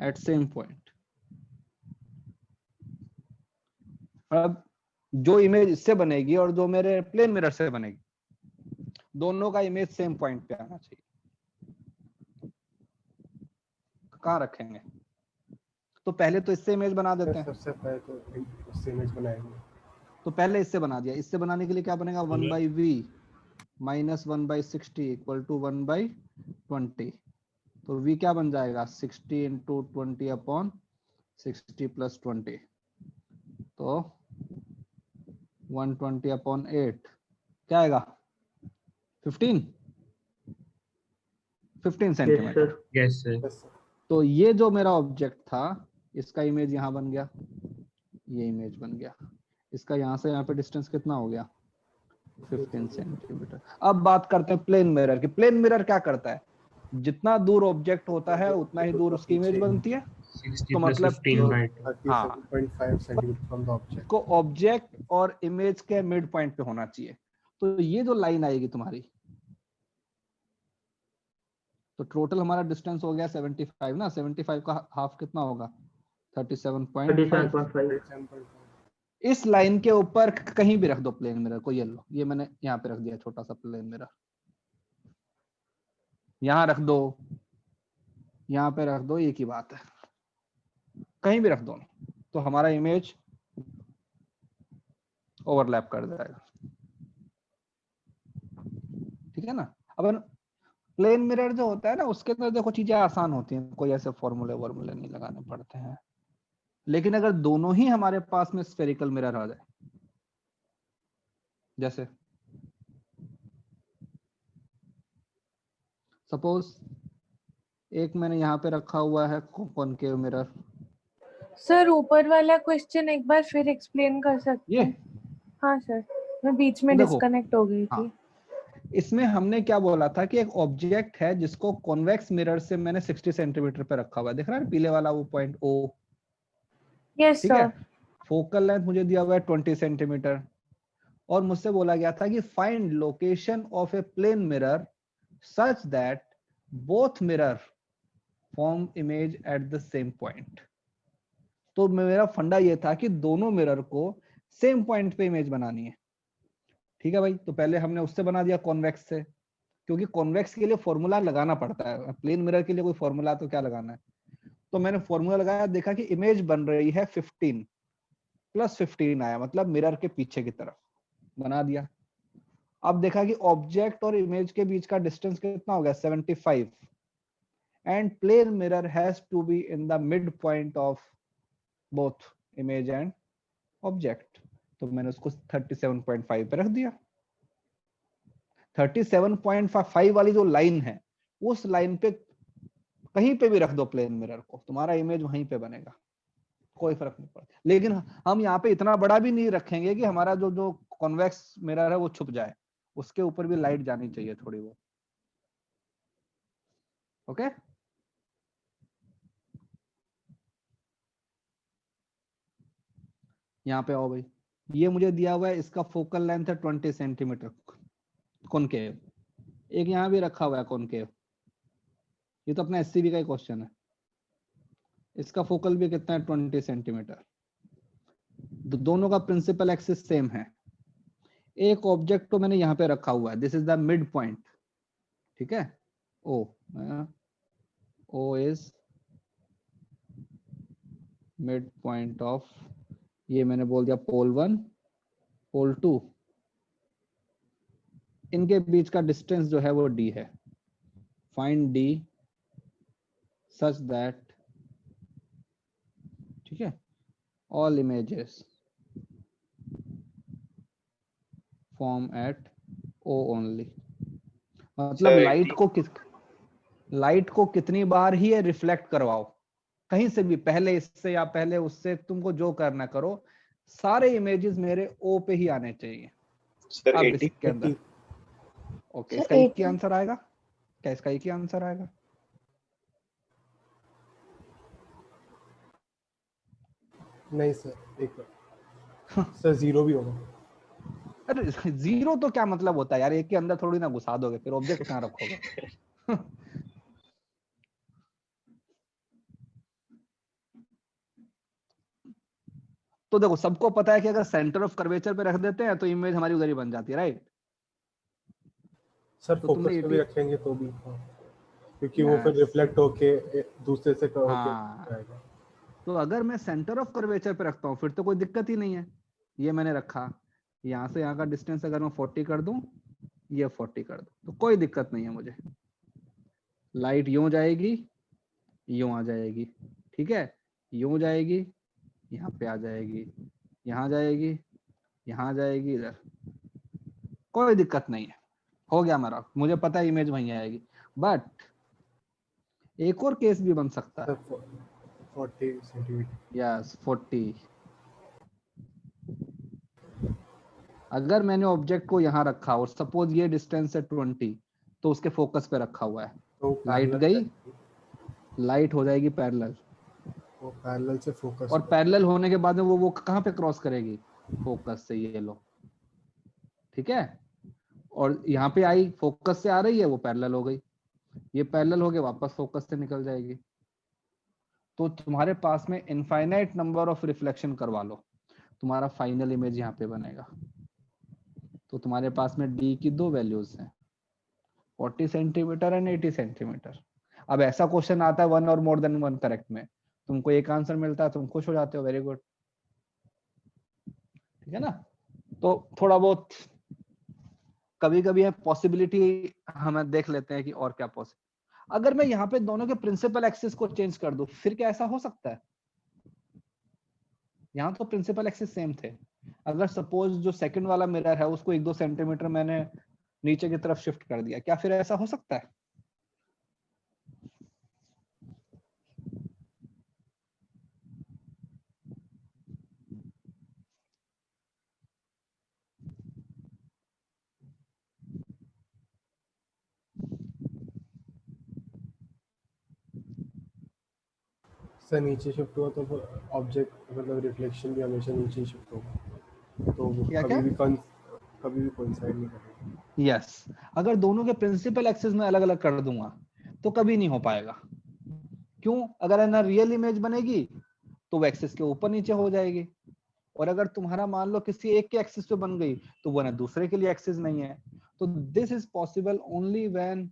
A: at same point। अब जो इमेज इससे बनेगी और जो मेरे प्लेन मिरर से बनेगी, दोनों का इमेज सेम पॉइंट पे आना चाहिए। कहाँ रखेंगे? तो पहले तो इससे इमेज बना देते हैं।
G: सबसे पहले तो इससे इमेज बनाएंगे। तो
A: पहले इससे बना दिया। इससे बनाने के लिए क्या बनेगा, 1/v माइनस 1/60 इक्वल टू 1/20। तो v क्या बन जाएगा, 60 इंटू 20 अपॉन 60 प्लस 20, तो 120 अपॉन 8 क्या आएगा, 15 सेंटीमीटर।
D: Yes sir.
A: तो ये जो मेरा ऑब्जेक्ट था, इसका इमेज यहाँ बन गया, ये इमेज बन गया। इसका यहाँ से यहाँ पे डिस्टेंस कितना हो गया, 15 सेंटीमीटर। अब बात करते हैं प्लेन मिरर की। प्लेन मिरर क्या करता है, जितना दूर ऑब्जेक्ट होता है उतना ही दूर उसकी इमेज बनती है। तो मतलब को ऑब्जेक्ट और इमेज के मिड पॉइंट पे होना चाहिए। तो ये जो लाइन आएगी तुम्हारी, तो टोटल हमारा डिस्टेंस हो गया 75 ना, 75 का हाफ कितना होगा, 37.5। इस लाइन के ऊपर कहीं भी रख दो प्लेन मिरर को। ये लो, ये मैंने यहाँ पे रख दिया छोटा सा प्लेन मिरर, यहाँ रख दो, यहाँ पे रख दो, एक ही बात है, कहीं भी रख दो, तो हमारा इमेज ओवरलैप कर जाएगा। ठीक है ना। अब प्लेन मिरर जो होता है ना, उसके अंदर देखो चीजें आसान होती हैं, कोई ऐसे फॉर्मूले वॉर्मूले नहीं लगाने पड़ते हैं। लेकिन अगर दोनों ही हमारे पास में स्फेरिकल मिरर आ जाए, जैसे सपोज एक मैंने यहाँ पे रखा हुआ है कॉनकेव मिरर।
L: सर ऊपर वाला क्वेश्चन एक बार फिर एक्सप्लेन कर सकते हैं? हाँ सर, मैं बीच में डिस्कनेक्ट हो गई थी।
A: हाँ, इसमें हमने क्या बोला था कि एक ऑब्जेक्ट है जिसको कॉन्वेक्स मिरर से मैंने 60 सेंटीमीटर पे रखा हुआ है, दिख रहा है पीले वाला वो point O।
L: Yes sir.
A: Focal length मुझे दिया हुआ है 20 सेंटीमीटर, और मुझसे बोला गया था कि find location of a plane mirror such that both mirror form image at the same point. तो मेरा फंडा ये था कि दोनों मिरर को सेम पॉइंट पे इमेज बनानी है। ठीक है भाई, तो पहले हमने उससे बना दिया कॉन्वेक्स से, क्योंकि कॉन्वेक्स के लिए फॉर्मूला लगाना पड़ता है, प्लेन मिरर के लिए कोई फॉर्मूला तो क्या लगाना है। तो मैंने फॉर्मूला लगाया, देखा कि इमेज बन रही है 15 प्लस 15 आया, मतलब मिरर के पीछे की तरफ बना दिया। अब देखा कि ऑब्जेक्ट और इमेज के बीच का डिस्टेंस कितना हो गया 75, and plane mirror has to be in the mid point of both image and object. तो मैंने उसको 37.5 पे रख दिया। 37.5 वाली जो लाइन है, उस लाइन पे कहीं पे भी रख दो प्लेन मिरर को, तुम्हारा इमेज वहीं पे बनेगा, कोई फर्क नहीं पड़ता। लेकिन हम यहाँ पे इतना बड़ा भी नहीं रखेंगे कि हमारा जो जो कॉन्वेक्स मिरर है वो छुप जाए, उसके ऊपर भी लाइट जानी चाहिए थोड़ी बहुत। ओके, यहाँ पे आओ भाई, ये मुझे दिया हुआ है, इसका फोकल लेंथ है 20 सेंटीमीटर कॉनकेव, एक यहाँ भी रखा हुआ है कॉनकेव, ये तो अपना एससीबी का ही क्वेश्चन है। इसका फोकल भी कितना है 20 सेंटीमीटर। दोनों का प्रिंसिपल एक्सिस सेम है। एक ऑब्जेक्ट तो मैंने यहाँ पे रखा हुआ है, this is the mid point, ठीक है, O is mid point of, ये मैंने बोल दिया पोल 1 पोल 2, इनके बीच का डिस्टेंस जो है वो d है। फाइंड d सच दैट, ठीक है, all images form at O only. मतलब लाइट को कितनी बार ही ये रिफ्लेक्ट करवाओ, कहीं से भी, पहले इससे या पहले उससे, तुमको जो करना करो, सारे इमेजेस मेरे O पे ही आने चाहिए।
B: सर
A: अब
B: 80
A: इसके अंदर ओके, इसका एक ही आंसर आएगा क्या? इसका एक ही आंसर आएगा?
G: नहीं सर, एक सर 0 भी होगा।
A: अरे 0 तो क्या मतलब होता है यार, एक के अंदर थोड़ी ना घुसा दोगे, फिर ऑब्जेक्ट कहाँ रखोगे? तो देखो, सबको पता है कि अगर सेंटर ऑफ कर्वेचर पे रख देते हैं तो इमेज हमारी उधर ही बन जाती है, राइट?
G: सर
A: तो
G: फोकस पे भी रखेंगे तो भी, क्योंकि वो फिर रिफ्लेक्ट होके दूसरे से जाएगा।
A: तो अगर मैं सेंटर ऑफ कर्वेचर पे रखता हूँ फिर तो कोई दिक्कत ही नहीं है। ये मैंने रखा, यहाँ से यहाँ का डिस्टेंस अगर मैं 40 कर दूं, ये 40 कर दूं, तो कोई दिक्कत नहीं है मुझे। लाइट यूं जाएगी, यूं आ जाएगी, ठीक है, यूं जाएगी, यहाँ पे आ जाएगी, यहाँ जाएगी, यहाँ जाएगी, इधर, कोई दिक्कत नहीं है। हो गया मेरा, मुझे पता है इमेज वहीं आएगी। बट एक और केस भी बन सकता है,
G: 40 सेंटीमीटर,
A: यस 40। अगर मैंने ऑब्जेक्ट को यहाँ रखा और सपोज ये डिस्टेंस है 20, तो उसके फोकस पे रखा हुआ है,
G: तो
A: लाइट गई, लाइट हो जाएगी पैरेलल,
G: वो पैरेलल से फोकस,
A: और पैरेलल होने के बाद में वो कहाँ पे क्रॉस करेगी? फोकस से, ये लो, ठीक है। और यहाँ पे आई, फोकस से आ रही है, वो पैरेलल हो गई, ये पैरेलल हो गए, वापस फोकस से निकल जाएगी। तो तुम्हारे पास में इनफाइनाइट नंबर ऑफ रिफ्लेक्शन करवा लो, तुम्हारा फाइनल इमेज यहाँ पे बनेगा। तो तुम्हारे पास में d की दो वैल्यूज हैं, 40 सेंटीमीटर एंड 80 सेंटीमीटर। अब ऐसा क्वेश्चन आता है 1 और मोर देन 1 करेक्ट में, तुमको एक आंसर मिलता है, तुम खुश हो जाते हो, वेरी गुड, ठीक है ना। तो थोड़ा बहुत कभी कभी है पॉसिबिलिटी, हमें देख लेते हैं कि और क्या पॉसिबल। अगर मैं यहाँ पे दोनों के प्रिंसिपल एक्सिस को चेंज कर दूं, फिर क्या ऐसा हो सकता है? यहाँ तो प्रिंसिपल एक्सिस सेम थे। अगर सपोज जो सेकंड वाला मिरर है उसको 1-2 सेंटीमीटर मैंने नीचे की तरफ शिफ्ट कर दिया, क्या फिर ऐसा हो सकता है?
G: सर नीचे शिफ्ट हुआ तो ऑब्जेक्ट मतलब रिफ्लेक्शन भी हमेशा नीचे शिफ्ट होगा, तो वो कभी भी कोइंसाइड नहीं करेगा।
A: यस, अगर दोनों के प्रिंसिपल एक्सिस में अलग अलग कर दूंगा तो कभी नहीं हो पाएगा। क्यों? अगर ना रियल इमेज बनेगी तो वो एक्सिस के ऊपर नीचे हो जाएगी, और अगर तुम्हारा मान लो किसी एक के एक्सिस पे बन गई तो वो ना दूसरे के लिए एक्सिस नहीं है। तो this is possible only when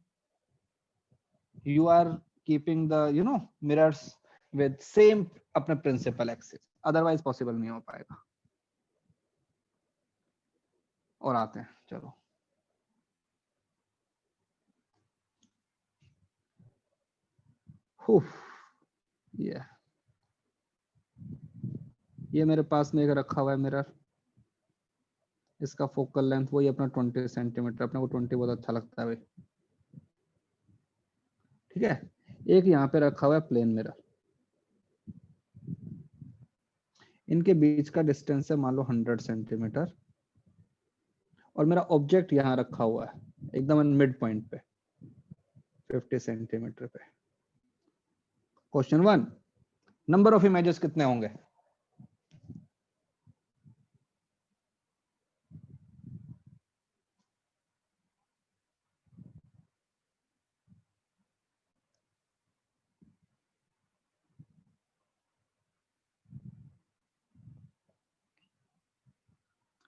A: you are keeping the mirrors with same अपने प्रिंसिपल एक्सिस, अदरवाइज पॉसिबल नहीं हो पाएगा। और आते हैं, चलो ये मेरे पास में एक रखा हुआ है मिरर, इसका फोकल लेंथ वही अपना 20 सेंटीमीटर, अपने को 20 बहुत अच्छा लगता है भाई, ठीक है। एक यहाँ पे रखा हुआ है प्लेन मिरर, इनके बीच का डिस्टेंस है मान लो 100 सेंटीमीटर, और मेरा ऑब्जेक्ट यहाँ रखा हुआ है एकदम मिड पॉइंट पे 50 सेंटीमीटर पे। क्वेश्चन 1, नंबर ऑफ इमेजेस कितने होंगे?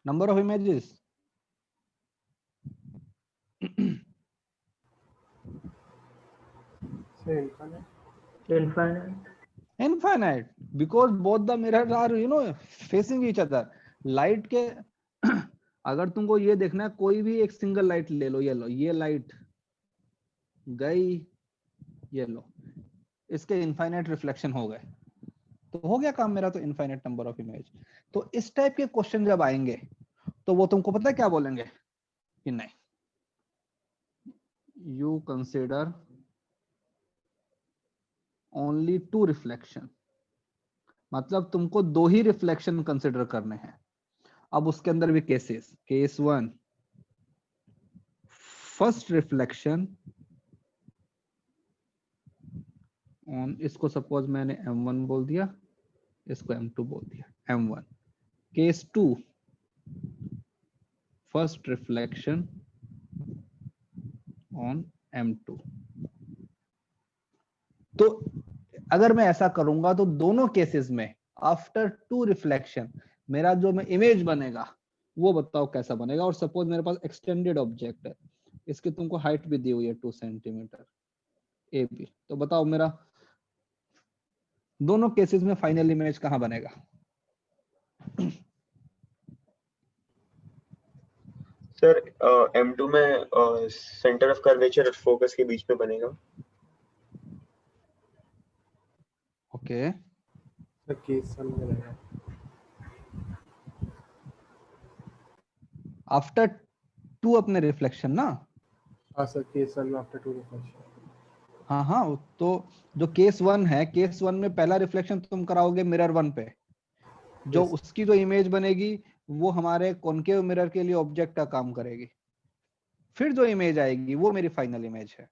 A: Number of images? Infinite, because both the mirrors are facing each other. Light के अगर तुमको ये देखना है, कोई भी एक सिंगल लाइट ले लो, ये लाइट गई, ये लो, इसके इनफाइनाइट रिफ्लेक्शन हो गए, तो हो गया काम मेरा, तो इनफाइनाइट नंबर ऑफ इमेज। तो इस टाइप के क्वेश्चन जब आएंगे तो वो तुमको पता है क्या बोलेंगे कि नहीं, यू कंसिडर ओनली 2 रिफ्लेक्शन, मतलब तुमको 2 ही रिफ्लेक्शन कंसिडर करने हैं। अब उसके अंदर भी cases, case 1 first reflection on, इसको सपोज मैंने M1 बोल दिया, इसको M2 बोल दिया, M1। Case 2 first reflection on M2। तो अगर मैं ऐसा करूंगा तो दोनों केसेस में आफ्टर 2 रिफ्लेक्शन मेरा जो में इमेज बनेगा वो बताओ कैसा बनेगा। और सपोज मेरे पास एक्सटेंडेड ऑब्जेक्ट है, इसकी तुमको हाइट भी दी हुई है 2 सेंटीमीटर ए बी, तो बताओ मेरा दोनों केसेस में फाइनल इमेज कहां बनेगा?
B: सर M2 में सेंटर ऑफ कर्वेचर और फोकस के बीच में बनेगा।
A: ओके,
G: सर केस 1 में रहेगा
A: आफ्टर 2 अपने रिफ्लेक्शन ना।
G: हाँ सर, केस 1 में आफ्टर 2 रिफ्लेक्शन।
A: हाँ, तो जो केस 1 है, केस 1 में पहला रिफ्लेक्शन तुम कराओगे मिरर 1 पे, जो उसकी जो इमेज बनेगी वो हमारे कॉनकेव मिरर के लिए ऑब्जेक्ट का काम करेगी, फिर जो इमेज आएगी वो मेरी फाइनल इमेज है।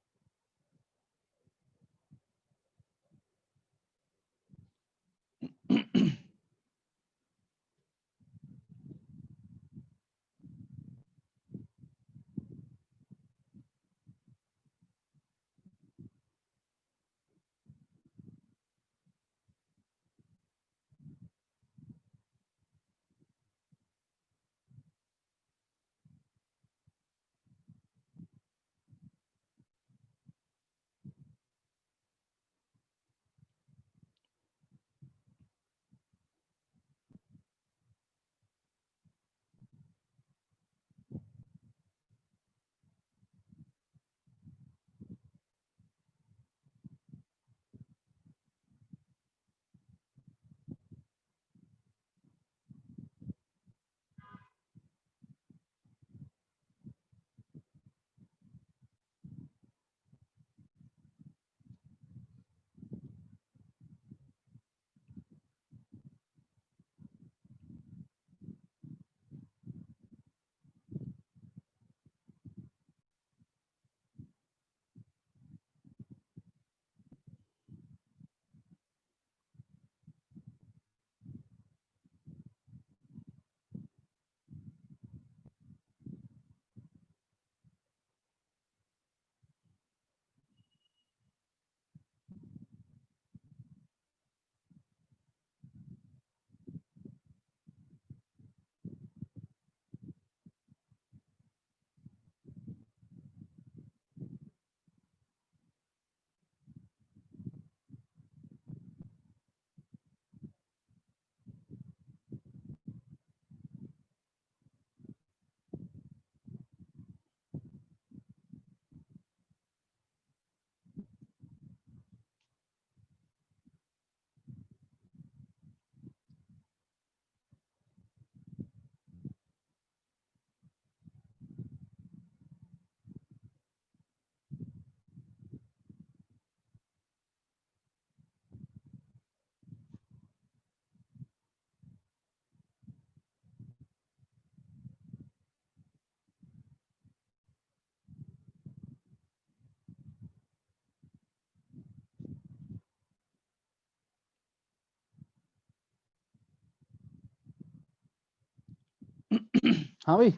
A: हाँ भाई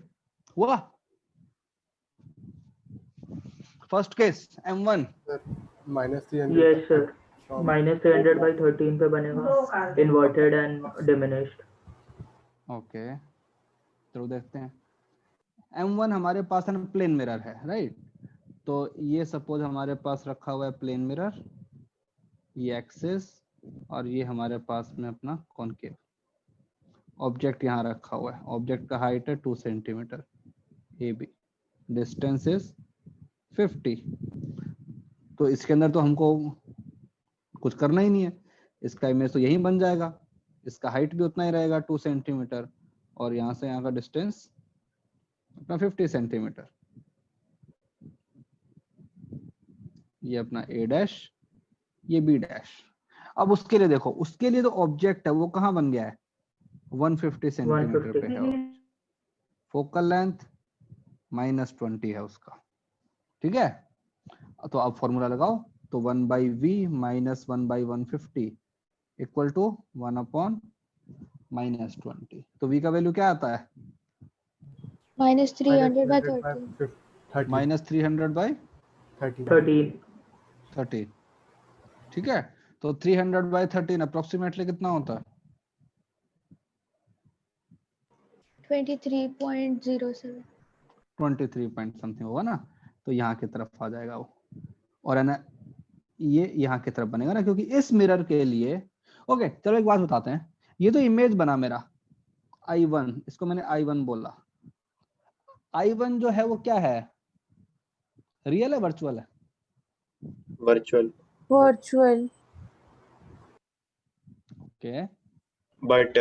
A: हुआ। First case M1
G: -300
E: yes sir, -300/13 पे बनेगा, इन्वर्टेड एंड डिमिनिश्ड।
A: ओके चलो देखते हैं। M1 हमारे पास है ना प्लेन मिरर है, राइट। तो ये सपोज हमारे पास रखा हुआ है प्लेन मिरर, ये एक्सिस, और ये हमारे पास में अपना कॉनकेव ऑब्जेक्ट यहाँ रखा हुआ है। ऑब्जेक्ट का हाइट है 2 सेंटीमीटर, AB, डिस्टेंस इज 50। तो इसके अंदर तो हमको कुछ करना ही नहीं है, इसका इमेज तो यही बन जाएगा, इसका हाइट भी उतना ही रहेगा 2 सेंटीमीटर, और यहाँ से यहाँ का डिस्टेंस अपना 50 सेंटीमीटर। ये अपना A', ये B'। अब उसके लिए देखो, उसके लिए तो ऑब्जेक्ट है वो कहाँ बन गया है, 150 सेंटीमीटर पे है। फोकल लेंथ -20 है उसका, ठीक है। तो आप फॉर्मूला लगाओ, तो 1/v - 1/150 इक्वल टू 1/-20। तो v का वैल्यू क्या आता है,
L: -300/13।
A: -300/13, ठीक है। तो 300/13 अप्रोक्सीमेटली कितना होता है,
L: 23.07।
A: 23 पॉइंट समथिंग होगा ना। तो यहाँ की तरफ आ जाएगा वो, और है ना ये यहाँ की तरफ बनेगा ना, क्योंकि इस मिरर के लिए। ओके चलो एक बात बताते हैं, ये तो इमेज बना मेरा I1, इसको मैंने I1 बोला। I1 जो है वो क्या है, रियल है वर्चुअल है,
B: virtual,
A: okay,
B: but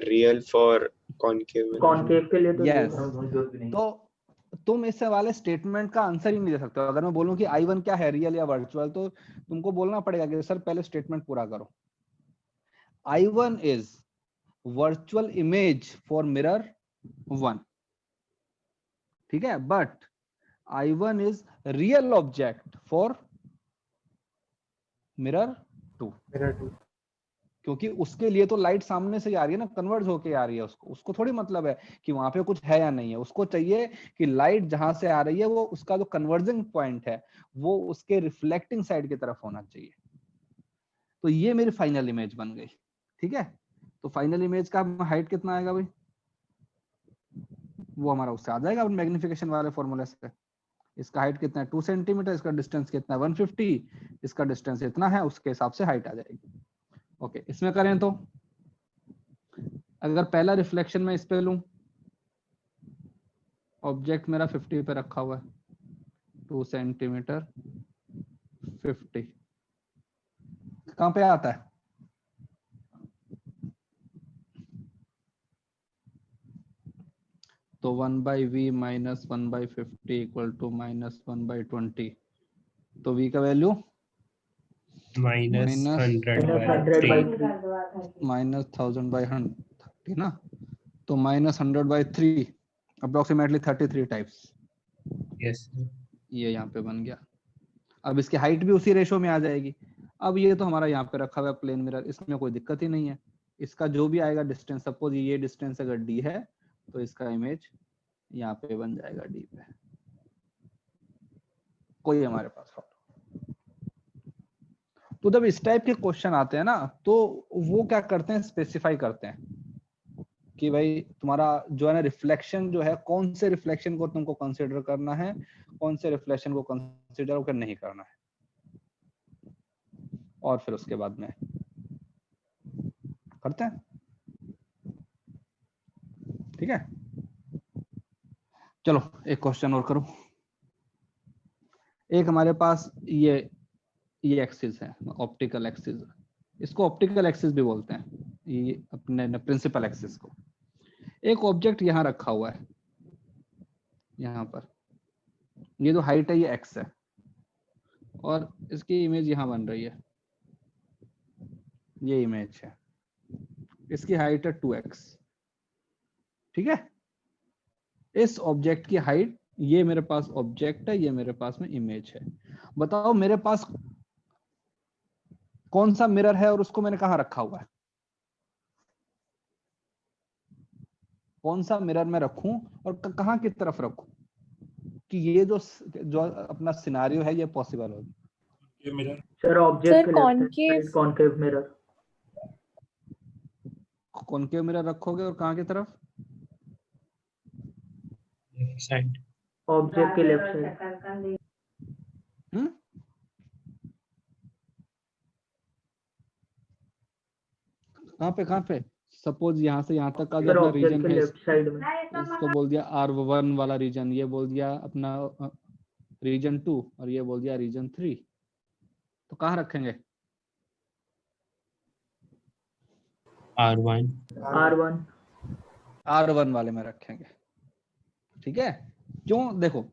B: real for concave.
E: Concave के लिए तो
A: यस। तो तुम इस वाले स्टेटमेंट का आंसर ही नहीं दे सकते हो। अगर मैं बोलूं कि I1 क्या है, रियल या वर्चुअल, तो तुमको बोलना पड़ेगा कि सर पहले स्टेटमेंट पूरा करो। I1 is virtual image for mirror 1, ठीक है, but I1 is real object for mirror 2, क्योंकि उसके लिए तो लाइट सामने से आ रही है ना, कन्वर्ज होके आ रही है। उसको थोड़ी मतलब है कि वहां पे कुछ है या नहीं है, उसको चाहिए कि लाइट जहां से आ रही है वो उसका जो कन्वर्जिंग पॉइंट है वो उसके रिफ्लेक्टिंग साइड की तरफ होना चाहिए। तो ये मेरी फाइनल इमेज बन गई, ठीक है। तो फाइनल इमेज का हाइट कितना आएगा भाई, वो हमारा उससे आ जाएगा मैग्निफिकेशन वाले फॉर्मूले से। इसका हाइट कितना है 2 सेंटीमीटर, इसका डिस्टेंस कितना है 150, इसका डिस्टेंस इतना है, उसके हिसाब से हाइट आ जाएगी। ओके इसमें करें तो अगर पहला रिफ्लेक्शन में इस पे लूं, ऑब्जेक्ट मेरा 50 पे रखा हुआ है, 2 सेंटीमीटर 50, कहां पे आता है, तो 1/v - 1/50 इक्वल टू -1/20। तो v का वैल्यू -1000/130 ना, तो -100/3 अप्रोक्सीमेटली 33 टाइप्स।
D: यस
A: ये यहाँ पे बन गया। अब इसकी हाइट भी उसी रेशो में आ जाएगी। अब ये तो हमारा यहाँ पे रखा हुआ है प्लेन मिरर, इसमें कोई दिक्कत ही नहीं है। इसका जो भी आएगा डिस्टेंस, सपोज ये डिस्टेंस अगर d है तो इसका इमेज यहाँ पे बन जाएगा d पे। कोई हमारे पास तो जब इस टाइप के क्वेश्चन आते हैं ना, तो वो क्या करते हैं, स्पेसिफाई करते हैं कि भाई तुम्हारा जो है ना रिफ्लेक्शन जो है, कौन से रिफ्लेक्शन को तुमको कंसीडर करना है, कौन से रिफ्लेक्शन को कंसीडर कर नहीं करना है, और फिर उसके बाद में करते हैं, ठीक है। चलो एक क्वेश्चन और करो। एक हमारे पास ये एक्सिस है, ऑप्टिकल एक्सिस, इसको ऑप्टिकल एक्सिस भी बोलते हैं, ये अपने प्रिंसिपल एक्सिस को। एक ऑब्जेक्ट यहाँ रखा हुआ है, यहाँ पर ये जो हाइट है ये x है, और इसकी इमेज यहाँ बन रही है, ये इमेज है, इसकी हाइट है 2x, ठीक है। इस ऑब्जेक्ट की हाइट, ये मेरे पास ऑब्जेक्ट है, ये मेरे पास में इमेज है। बताओ मेरे पास कौन सा मिरर है और उसको मैंने कहाँ रखा हुआ है, कौन सा मिरर में रखूं और कहाँ की तरफ रखूं कि ये जो अपना सिनारियो है ये पॉसिबल हो।
I: ये mirror
E: sir object
L: sir concave
E: concave mirror,
A: concave mirror रखोगे और कहाँ की तरफ?
D: साइड,
E: ऑब्जेक्ट के लेफ्ट साइड।
A: कहाँ पे? सपोज यहाँ से यहाँ तक का जो
E: सर
A: अपना
E: ऑब्जेक्ट
A: रीजन
E: के
A: है,
E: लेफ्ट साइड में।
A: इसको बोल दिया R1 वाला रीजन, ये बोल दिया अपना रीजन 2 और ये बोल दिया रीजन 3। तो कहाँ रखेंगे? R1 वाले में रखेंगे। ठीक है, क्यों? देखो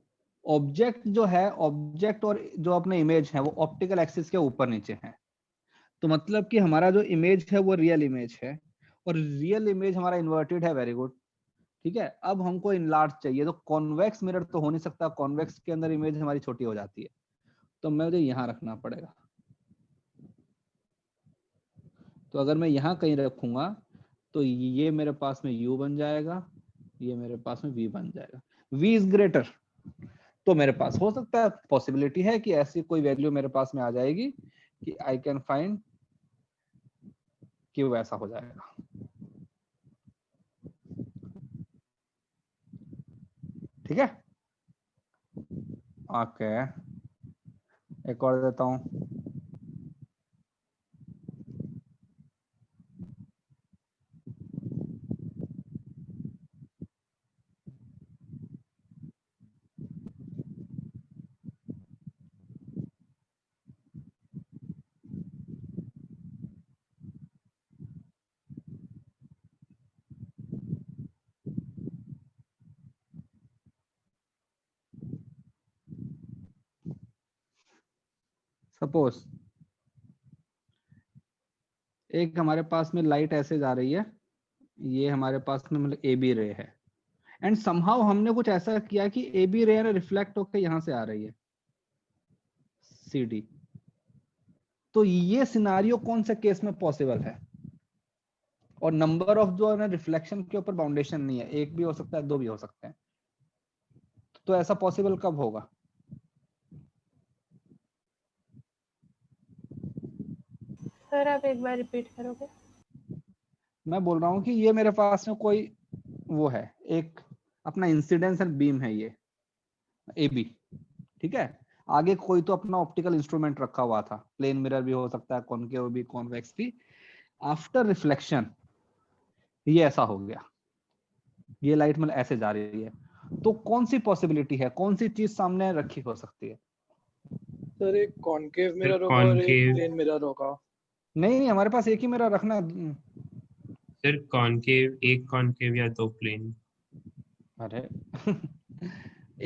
A: ऑब्जेक्ट जो है, ऑब्जेक्ट और जो अपने इमेज है वो ऑप्टिकल एक्सिस के ऊपर नीचे है, तो मतलब कि हमारा जो इमेज है वो रियल इमेज है और रियल इमेज हमारा इन्वर्टेड है। Very good. ठीक है, अब हमको इनलार्ज चाहिए, तो कॉन्वेक्स मिरर तो हो नहीं सकता, कॉन्वेक्स के अंदर इमेज हमारी छोटी हो जाती है, तो मुझे यहाँ रखना पड़ेगा। तो अगर मैं यहाँ कहीं रखूंगा तो ये मेरे पास में U बन जाएगा, ये मेरे पास में V बन जाएगा। V इज ग्रेटर, तो मेरे पास हो सकता है, पॉसिबिलिटी है कि ऐसी कोई वैल्यू मेरे पास में आ जाएगी कि आई कैन फाइंड कि वो ऐसा हो जाएगा। ठीक है, ओके, एक और देता हूं। सपोज एक हमारे पास में लाइट ऐसे जा रही है, ये हमारे पास में मतलब ए बी रे है, एंड समहाउ हमने कुछ ऐसा किया कि ए बी रे रिफ्लेक्ट होकर यहां से आ रही है सी डी। तो ये सिनारियो कौन से केस में पॉसिबल है? और नंबर ऑफ जो है ना रिफ्लेक्शन के ऊपर बाउंडेशन नहीं है, एक भी हो सकता है, दो भी हो सकते हैं, तो ऐसा पॉसिबल कब होगा?
F: सर आप एक बार रिपीट करोगे?
A: मैं बोल रहा हूँ कि ये मेरे पास में कोई वो है, एक अपना इंसिडेंस एंड बीम है ये ए बी। ठीक है, आगे कोई तो अपना ऑप्टिकल इंस्ट्रूमेंट रखा हुआ था, प्लेन मिरर भी हो सकता है, कॉनकेव भी, कॉन्वेक्स भी। आफ्टर रिफ्लेक्शन ये ऐसा हो गया, ये लाइट मतलब ऐसे जा रही है, तो कौन सी पॉसिबिलिटी है, कौन सी चीज सामने रखी हो सकती है?
M: सर एक कॉनकेव मिरर होगा और एक प्लेन मिरर होगा।
A: नहीं, हमारे पास एक ही मिरर रखना है
D: सर। कॉनकेव, एक कॉनकेव या दो प्लेन?
A: अरे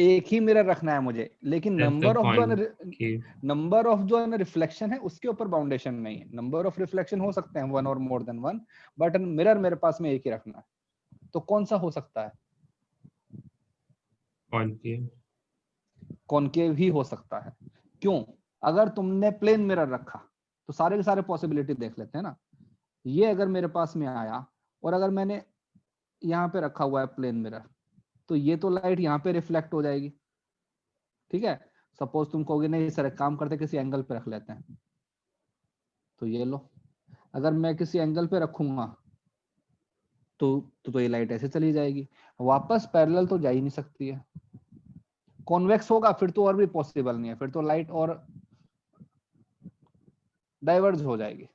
A: एक ही मिरर रखना है मुझे, लेकिन नंबर ऑफ जो है ना रिफ्लेक्शन है उसके ऊपर बाउंडेशन नहीं है। नंबर ऑफ रिफ्लेक्शन हो सकते हैं 1 और मोर देन 1, बट मिरर मेरे पास में एक ही रखना है। तो कौन सा हो सकता है? कॉनकेव ही हो सकता है। क्यों? अगर तुमने प्लेन मिरर रखा तो सारे के सारे पॉसिबिलिटी देख लेते हैं ना। ये अगर मेरे पास में आया और अगर मैंने यहाँ पे रखा हुआ है प्लेन मिरर, तो ये तो लाइट यहाँ पे रिफ्लेक्ट हो जाएगी। ठीक है, सपोज तुम कहोगे नहीं सर, काम करते किसी एंगल पे रख लेते हैं, तो ये लो, अगर मैं किसी एंगल पे रखूंगा तो ये लाइट ऐसे चली जाएगी, वापस पैरेलल तो जा ही नहीं सकती है। कॉन्वेक्स होगा फिर तो और भी पॉसिबल नहीं है, फिर तो लाइट और डाइवर्ज हो जाएगी।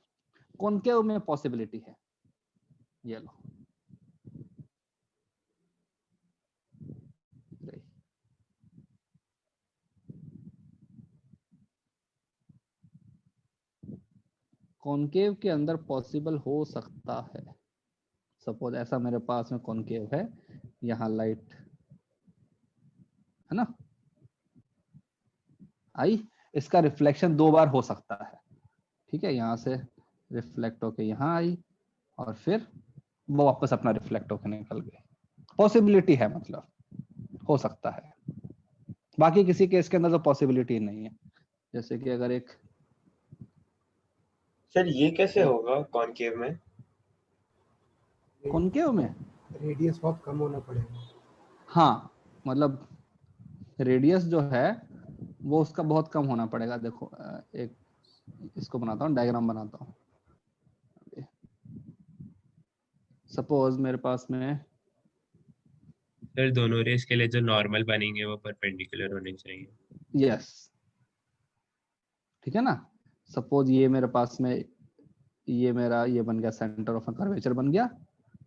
A: कॉनकेव में पॉसिबिलिटी है, ये लो। कॉनकेव के अंदर पॉसिबल हो सकता है। सपोज ऐसा मेरे पास में कॉनकेव है, यहाँ लाइट है ना आई, इसका रिफ्लेक्शन 2 बार हो सकता है। ठीक है, यहाँ से रिफ्लेक्ट होके यहाँ आई और फिर वो वापस अपना रिफ्लेक्ट होके निकल गई। पॉसिबिलिटी है, मतलब हो सकता है। बाकी किसी केस के अंदर तो पॉसिबिलिटी नहीं है। जैसे कि अगर एक
B: सर ये कैसे होगा कॉनकेव में?
A: कॉनकेव में
G: रेडियस बहुत कम होना पड़ेगा।
A: हाँ, मतलब रेडियस जो है वो उसका बहुत कम होना पड़ेगा। देखो एक इसको बनाता हूँ, डायग्राम बनाता हूँ। सपोज मेरे पास में
D: सर दोनों रेस के लिए जो नॉर्मल बनेंगे वो परपेंडिकुलर होने चाहिए।
A: यस, ठीक है ना। सपोज ये मेरे पास में ये मेरा ये बन गया, सेंटर ऑफ कर्वेचर बन गया,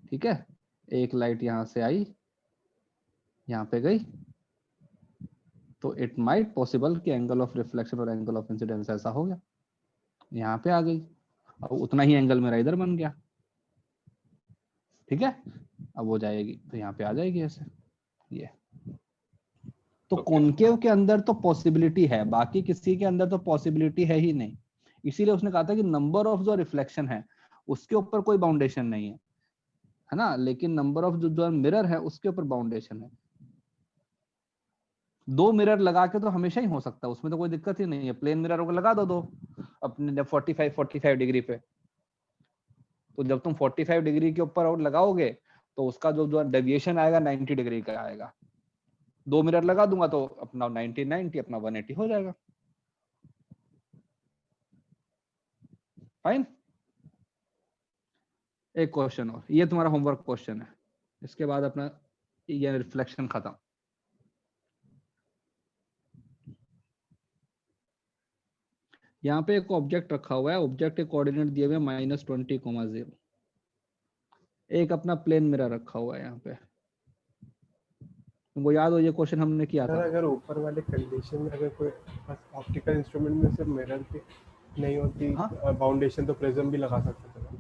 A: ठीक है। एक लाइट यहाँ से आई, यहाँ पे गई, तो इट माइट पॉसिबल कि एंगल ऑफ रिफ्लेक्शन और एंगल ऑफ इंसिडेंस ऐसा हो गया, यहाँ पे आ गई, अब उतना ही एंगल मेरा इधर बन गया, ठीक है। अब वो जाएगी तो यहाँ पे आ जाएगी ऐसे, ये तो कॉनकेव के अंदर तो पॉसिबिलिटी है, बाकी किसी के अंदर तो पॉसिबिलिटी है ही नहीं। इसीलिए उसने कहा था कि नंबर ऑफ जो रिफ्लेक्शन है उसके ऊपर कोई बाउंडेशन नहीं है ना, लेकिन नंबर ऑफ जो मिरर है उसके ऊपर बाउंडेशन है। 2 मिरर लगा के तो हमेशा ही हो सकता है, उसमें तो कोई दिक्कत ही नहीं है। प्लेन मिरर को लगा दो दो अपने 45 डिग्री पे, तो जब तुम 45 डिग्री के ऊपर और लगाओगे तो उसका जो डेविएशन आएगा 90 डिग्री का आएगा। 2 मिरर लगा दूंगा तो अपना 90 अपना 180 हो जाएगा। फाइन। एक क्वेश्चन और, ये तुम्हारा होमवर्क क्वेश्चन है, इसके बाद अपना ये रिफ्लेक्शन खत्म। यहाँ पे एक ऑब्जेक्ट रखा हुआ है, ऑब्जेक्ट के कोऑर्डिनेट दिए हुए -20,0। एक अपना प्लेन मिरर रखा हुआ है यहाँ पे। तुमको याद हो ये क्वेश्चन हमने किया था?
G: अगर ऊपर वाले कंडीशन में अगर कोई ऑप्टिकल इंस्ट्रूमेंट में सिर्फ मिरर की नहीं होती, बाउंडेशन, तो प्रिज्म भी लगा सकते थे।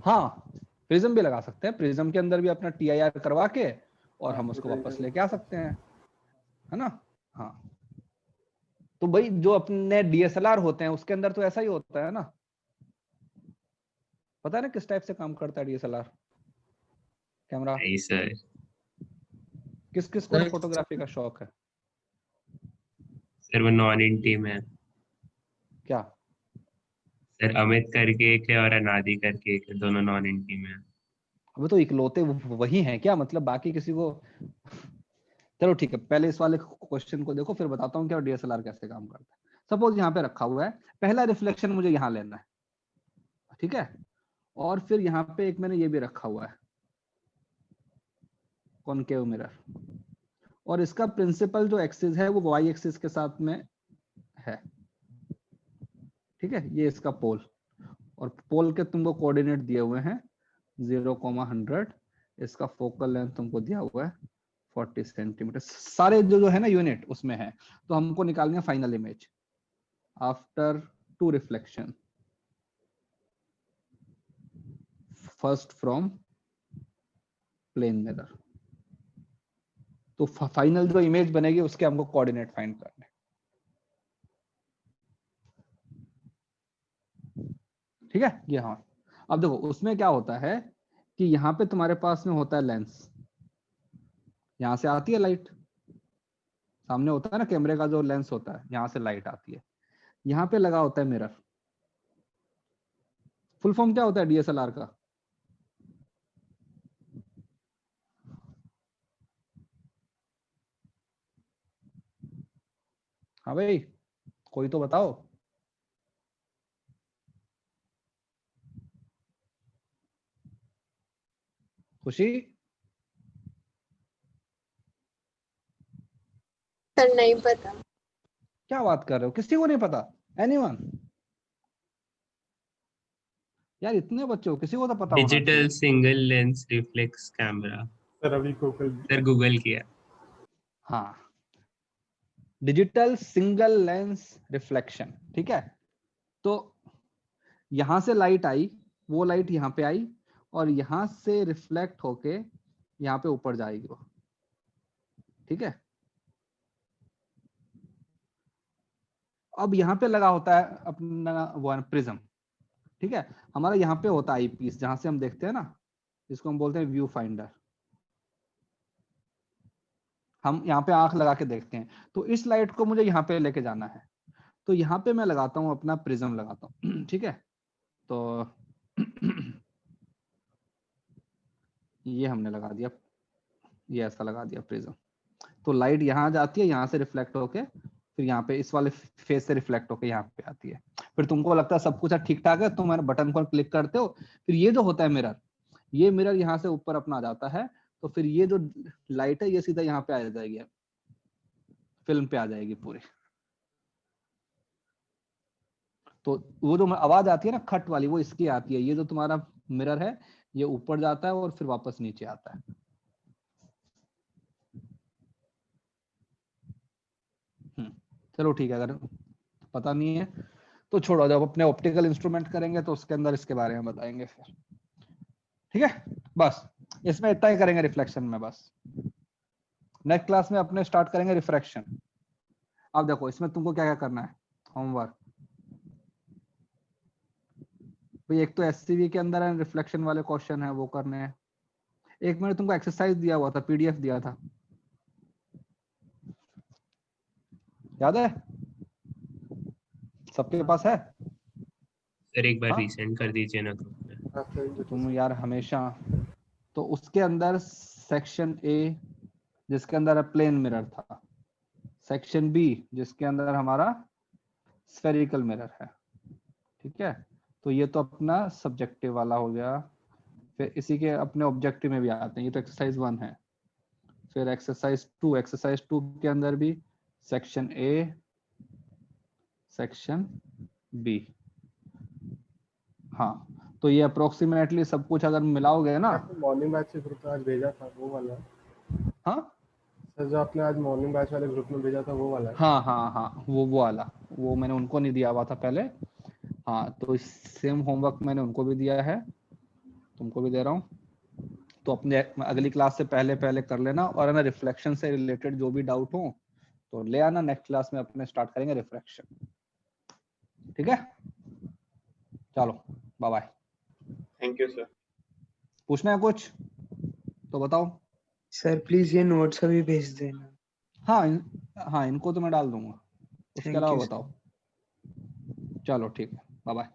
A: हाँ, प्रिज्म भी लगा सकते हैं। प्रिज्म के अंदर भी अपना TIR करवा के और हम उसको वापस लेके आ सकते हैं, है ना। हाँ, तो भाई जो अपने DSLR होते हैं उसके अंदर तो ऐसा ही होता है ना। पता है ना किस टाइप से काम करता है DSLR कैमरा?
D: सर
A: किस किस को फोटोग्राफी का शौक है?
D: सर वो नॉन इन टीम है।
A: क्या
D: सर अमित करके एक है और अनादि करके एक है, दोनों नॉन इन टीम है।
A: अब तो इकलौते वही हैं क्या? मतलब बाकी किसी को चलो ठीक है, पहले इस वाले क्वेश्चन को देखो, फिर बताता हूँ क्या DSLR कैसे काम करता है। सपोज यहाँ पे रखा हुआ है, पहला रिफ्लेक्शन मुझे यहाँ लेना है, ठीक है। और फिर यहाँ पे एक मैंने ये भी रखा हुआ है, कॉनकेव मिरर, और इसका प्रिंसिपल जो एक्सिस है वो Y एक्सिस के साथ में है, ठीक है। ये इसका पोल, और पोल के तुमको कोऑर्डिनेट दिए हुए हैं 0,100। इसका फोकल लेंथ तुमको दिया हुआ है 40 सेंटीमीटर। सारे जो है ना यूनिट उसमें है। तो हमको निकालनी है final image after 2 reflection, first from plane mirror. तो फाइनल जो इमेज बनेगी उसके हमको कोऑर्डिनेट फाइंड करने, ठीक है। ये हाँ, अब देखो उसमें क्या होता है कि यहाँ पे तुम्हारे पास में होता है लेंस, यहाँ से आती है लाइट, सामने होता है ना कैमरे का जो लेंस होता है, यहाँ से लाइट आती है, यहाँ पे लगा होता है मिरर। फुल फॉर्म क्या होता है DSLR का? हाँ भाई, कोई तो बताओ। खुशी?
N: सर नहीं पता।
A: क्या बात कर रहे हो, किसी को नहीं पता? एनीवन? यार इतने बच्चे हो, किसी को तो पता होना चाहिए।
D: Digital single lens reflex camera.
G: Sir अभी
D: गूगल किया।
A: हाँ, डिजिटल सिंगल लेंस रिफ्लेक्शन, ठीक है। तो यहां से लाइट आई, वो लाइट यहाँ पे आई, और यहां से रिफ्लेक्ट होके यहाँ पे ऊपर जाएगी वो, ठीक है। अब यहाँ पे लगा होता है अपना वो प्रिज्म, ठीक है। हमारा यहाँ पे होता है आई पीस, जहां से हम देखते हैं ना, जिसको हम बोलते हैं व्यू फाइंडर। हम यहाँ पे आंख लगा के देखते हैं, तो इस लाइट को मुझे यहाँ पे लेके जाना है, तो यहाँ पे मैं लगाता हूँ अपना प्रिज्म लगाता हूँ, ठीक है। तो ये हमने लगा दिया, ये ऐसा लगा दिया प्रिज्म। तो लाइट यहाँ जाती है, यहाँ से रिफ्लेक्ट होके फिर यहाँ पे इस वाले फेस से रिफ्लेक्ट होके यहाँ पे आती है। फिर तुमको लगता है सब कुछ ठीक ठाक है, तुम बटन पर क्लिक करते हो, फिर ये जो होता है मिरर, ये मिरर यहाँ से ऊपर अपना आ जाता है, तो फिर ये जो लाइट है ये सीधा यहाँ पे आ जाएगी, फिल्म पे आ जाएगी पूरी। तो वो जो आवाज आती है ना खट वाली, वो इसकी आती है। ये जो तुम्हारा मिरर है ये ऊपर जाता है और फिर वापस नीचे आता है। चलो ठीक है, अगर पता नहीं है तो छोड़ो, जब अपने ऑप्टिकल इंस्ट्रूमेंट करेंगे तो उसके अंदर इसके बारे में बताएंगे फिर। ठीक है, बस इसमें इतना ही करेंगे रिफ्लेक्शन में। बस नेक्स्ट क्लास में अपने स्टार्ट करेंगे रिफ्रैक्शन। अब देखो इसमें तुमको क्या क्या करना है होमवर्क। भाई एक तो एससीवी के अंदर है रिफ्लेक्शन वाले क्वेश्चन है वो करने हैं। एक मैंने तुमको एक्सरसाइज दिया हुआ था, पीडीएफ दिया था, याद है? सबके पास है?
D: सर एक बार रीसेंड कर दीजिए ना ग्रुप में।
A: तुम यार हमेशा, तो उसके अंदर सेक्शन ए जिसके अंदर प्लेन मिरर था, सेक्शन बी जिसके अंदर हमारा स्फेरिकल मिरर है, ठीक है? तो ये तो अपना सब्जेक्टिव वाला हो गया। फिर इसी के अपने ऑब्जेक्टिव में भी आते हैं, ये तो एक्सरसाइज 1 है। फिर एक्सरसाइज 2, एक्सरसाइज 2 के अंदर भी सेक्शन ए, सेक्शन बी। हाँ, तो ये अप्रोक्सीमेटली सब कुछ अगर मिलाओगे ना।
G: मॉर्निंग बैच के ग्रुप में आज भेजा था वो वाला।
A: हाँ
G: सर जो आपने आज मॉर्निंग बैच वाले ग्रुप में भेजा था वो वाला है?
A: हाँ हाँ हाँ, वो वाला, वो मैंने उनको नहीं दिया हुआ था पहले। हाँ, तो सेम होमवर्क मैंने उनको भी दिया है, तुमको भी दे रहा हूँ। तो अपने अगली क्लास से पहले पहले कर लेना, और है ना रिफ्लेक्शन से रिलेटेड जो भी डाउट हो तो ले आना। नेक्स्ट क्लास में अपने स्टार्ट करेंगे रिफ्लेक्शन। ठीक है, चलो bye bye.
B: Thank you sir.
A: पूछना है कुछ तो बताओ
H: सर। प्लीज ये नोट्स अभी भेज देना।
A: हाँ, इनको तो मैं डाल दूंगा। उसके अलावा बताओ। चलो ठीक है, बाय बाय।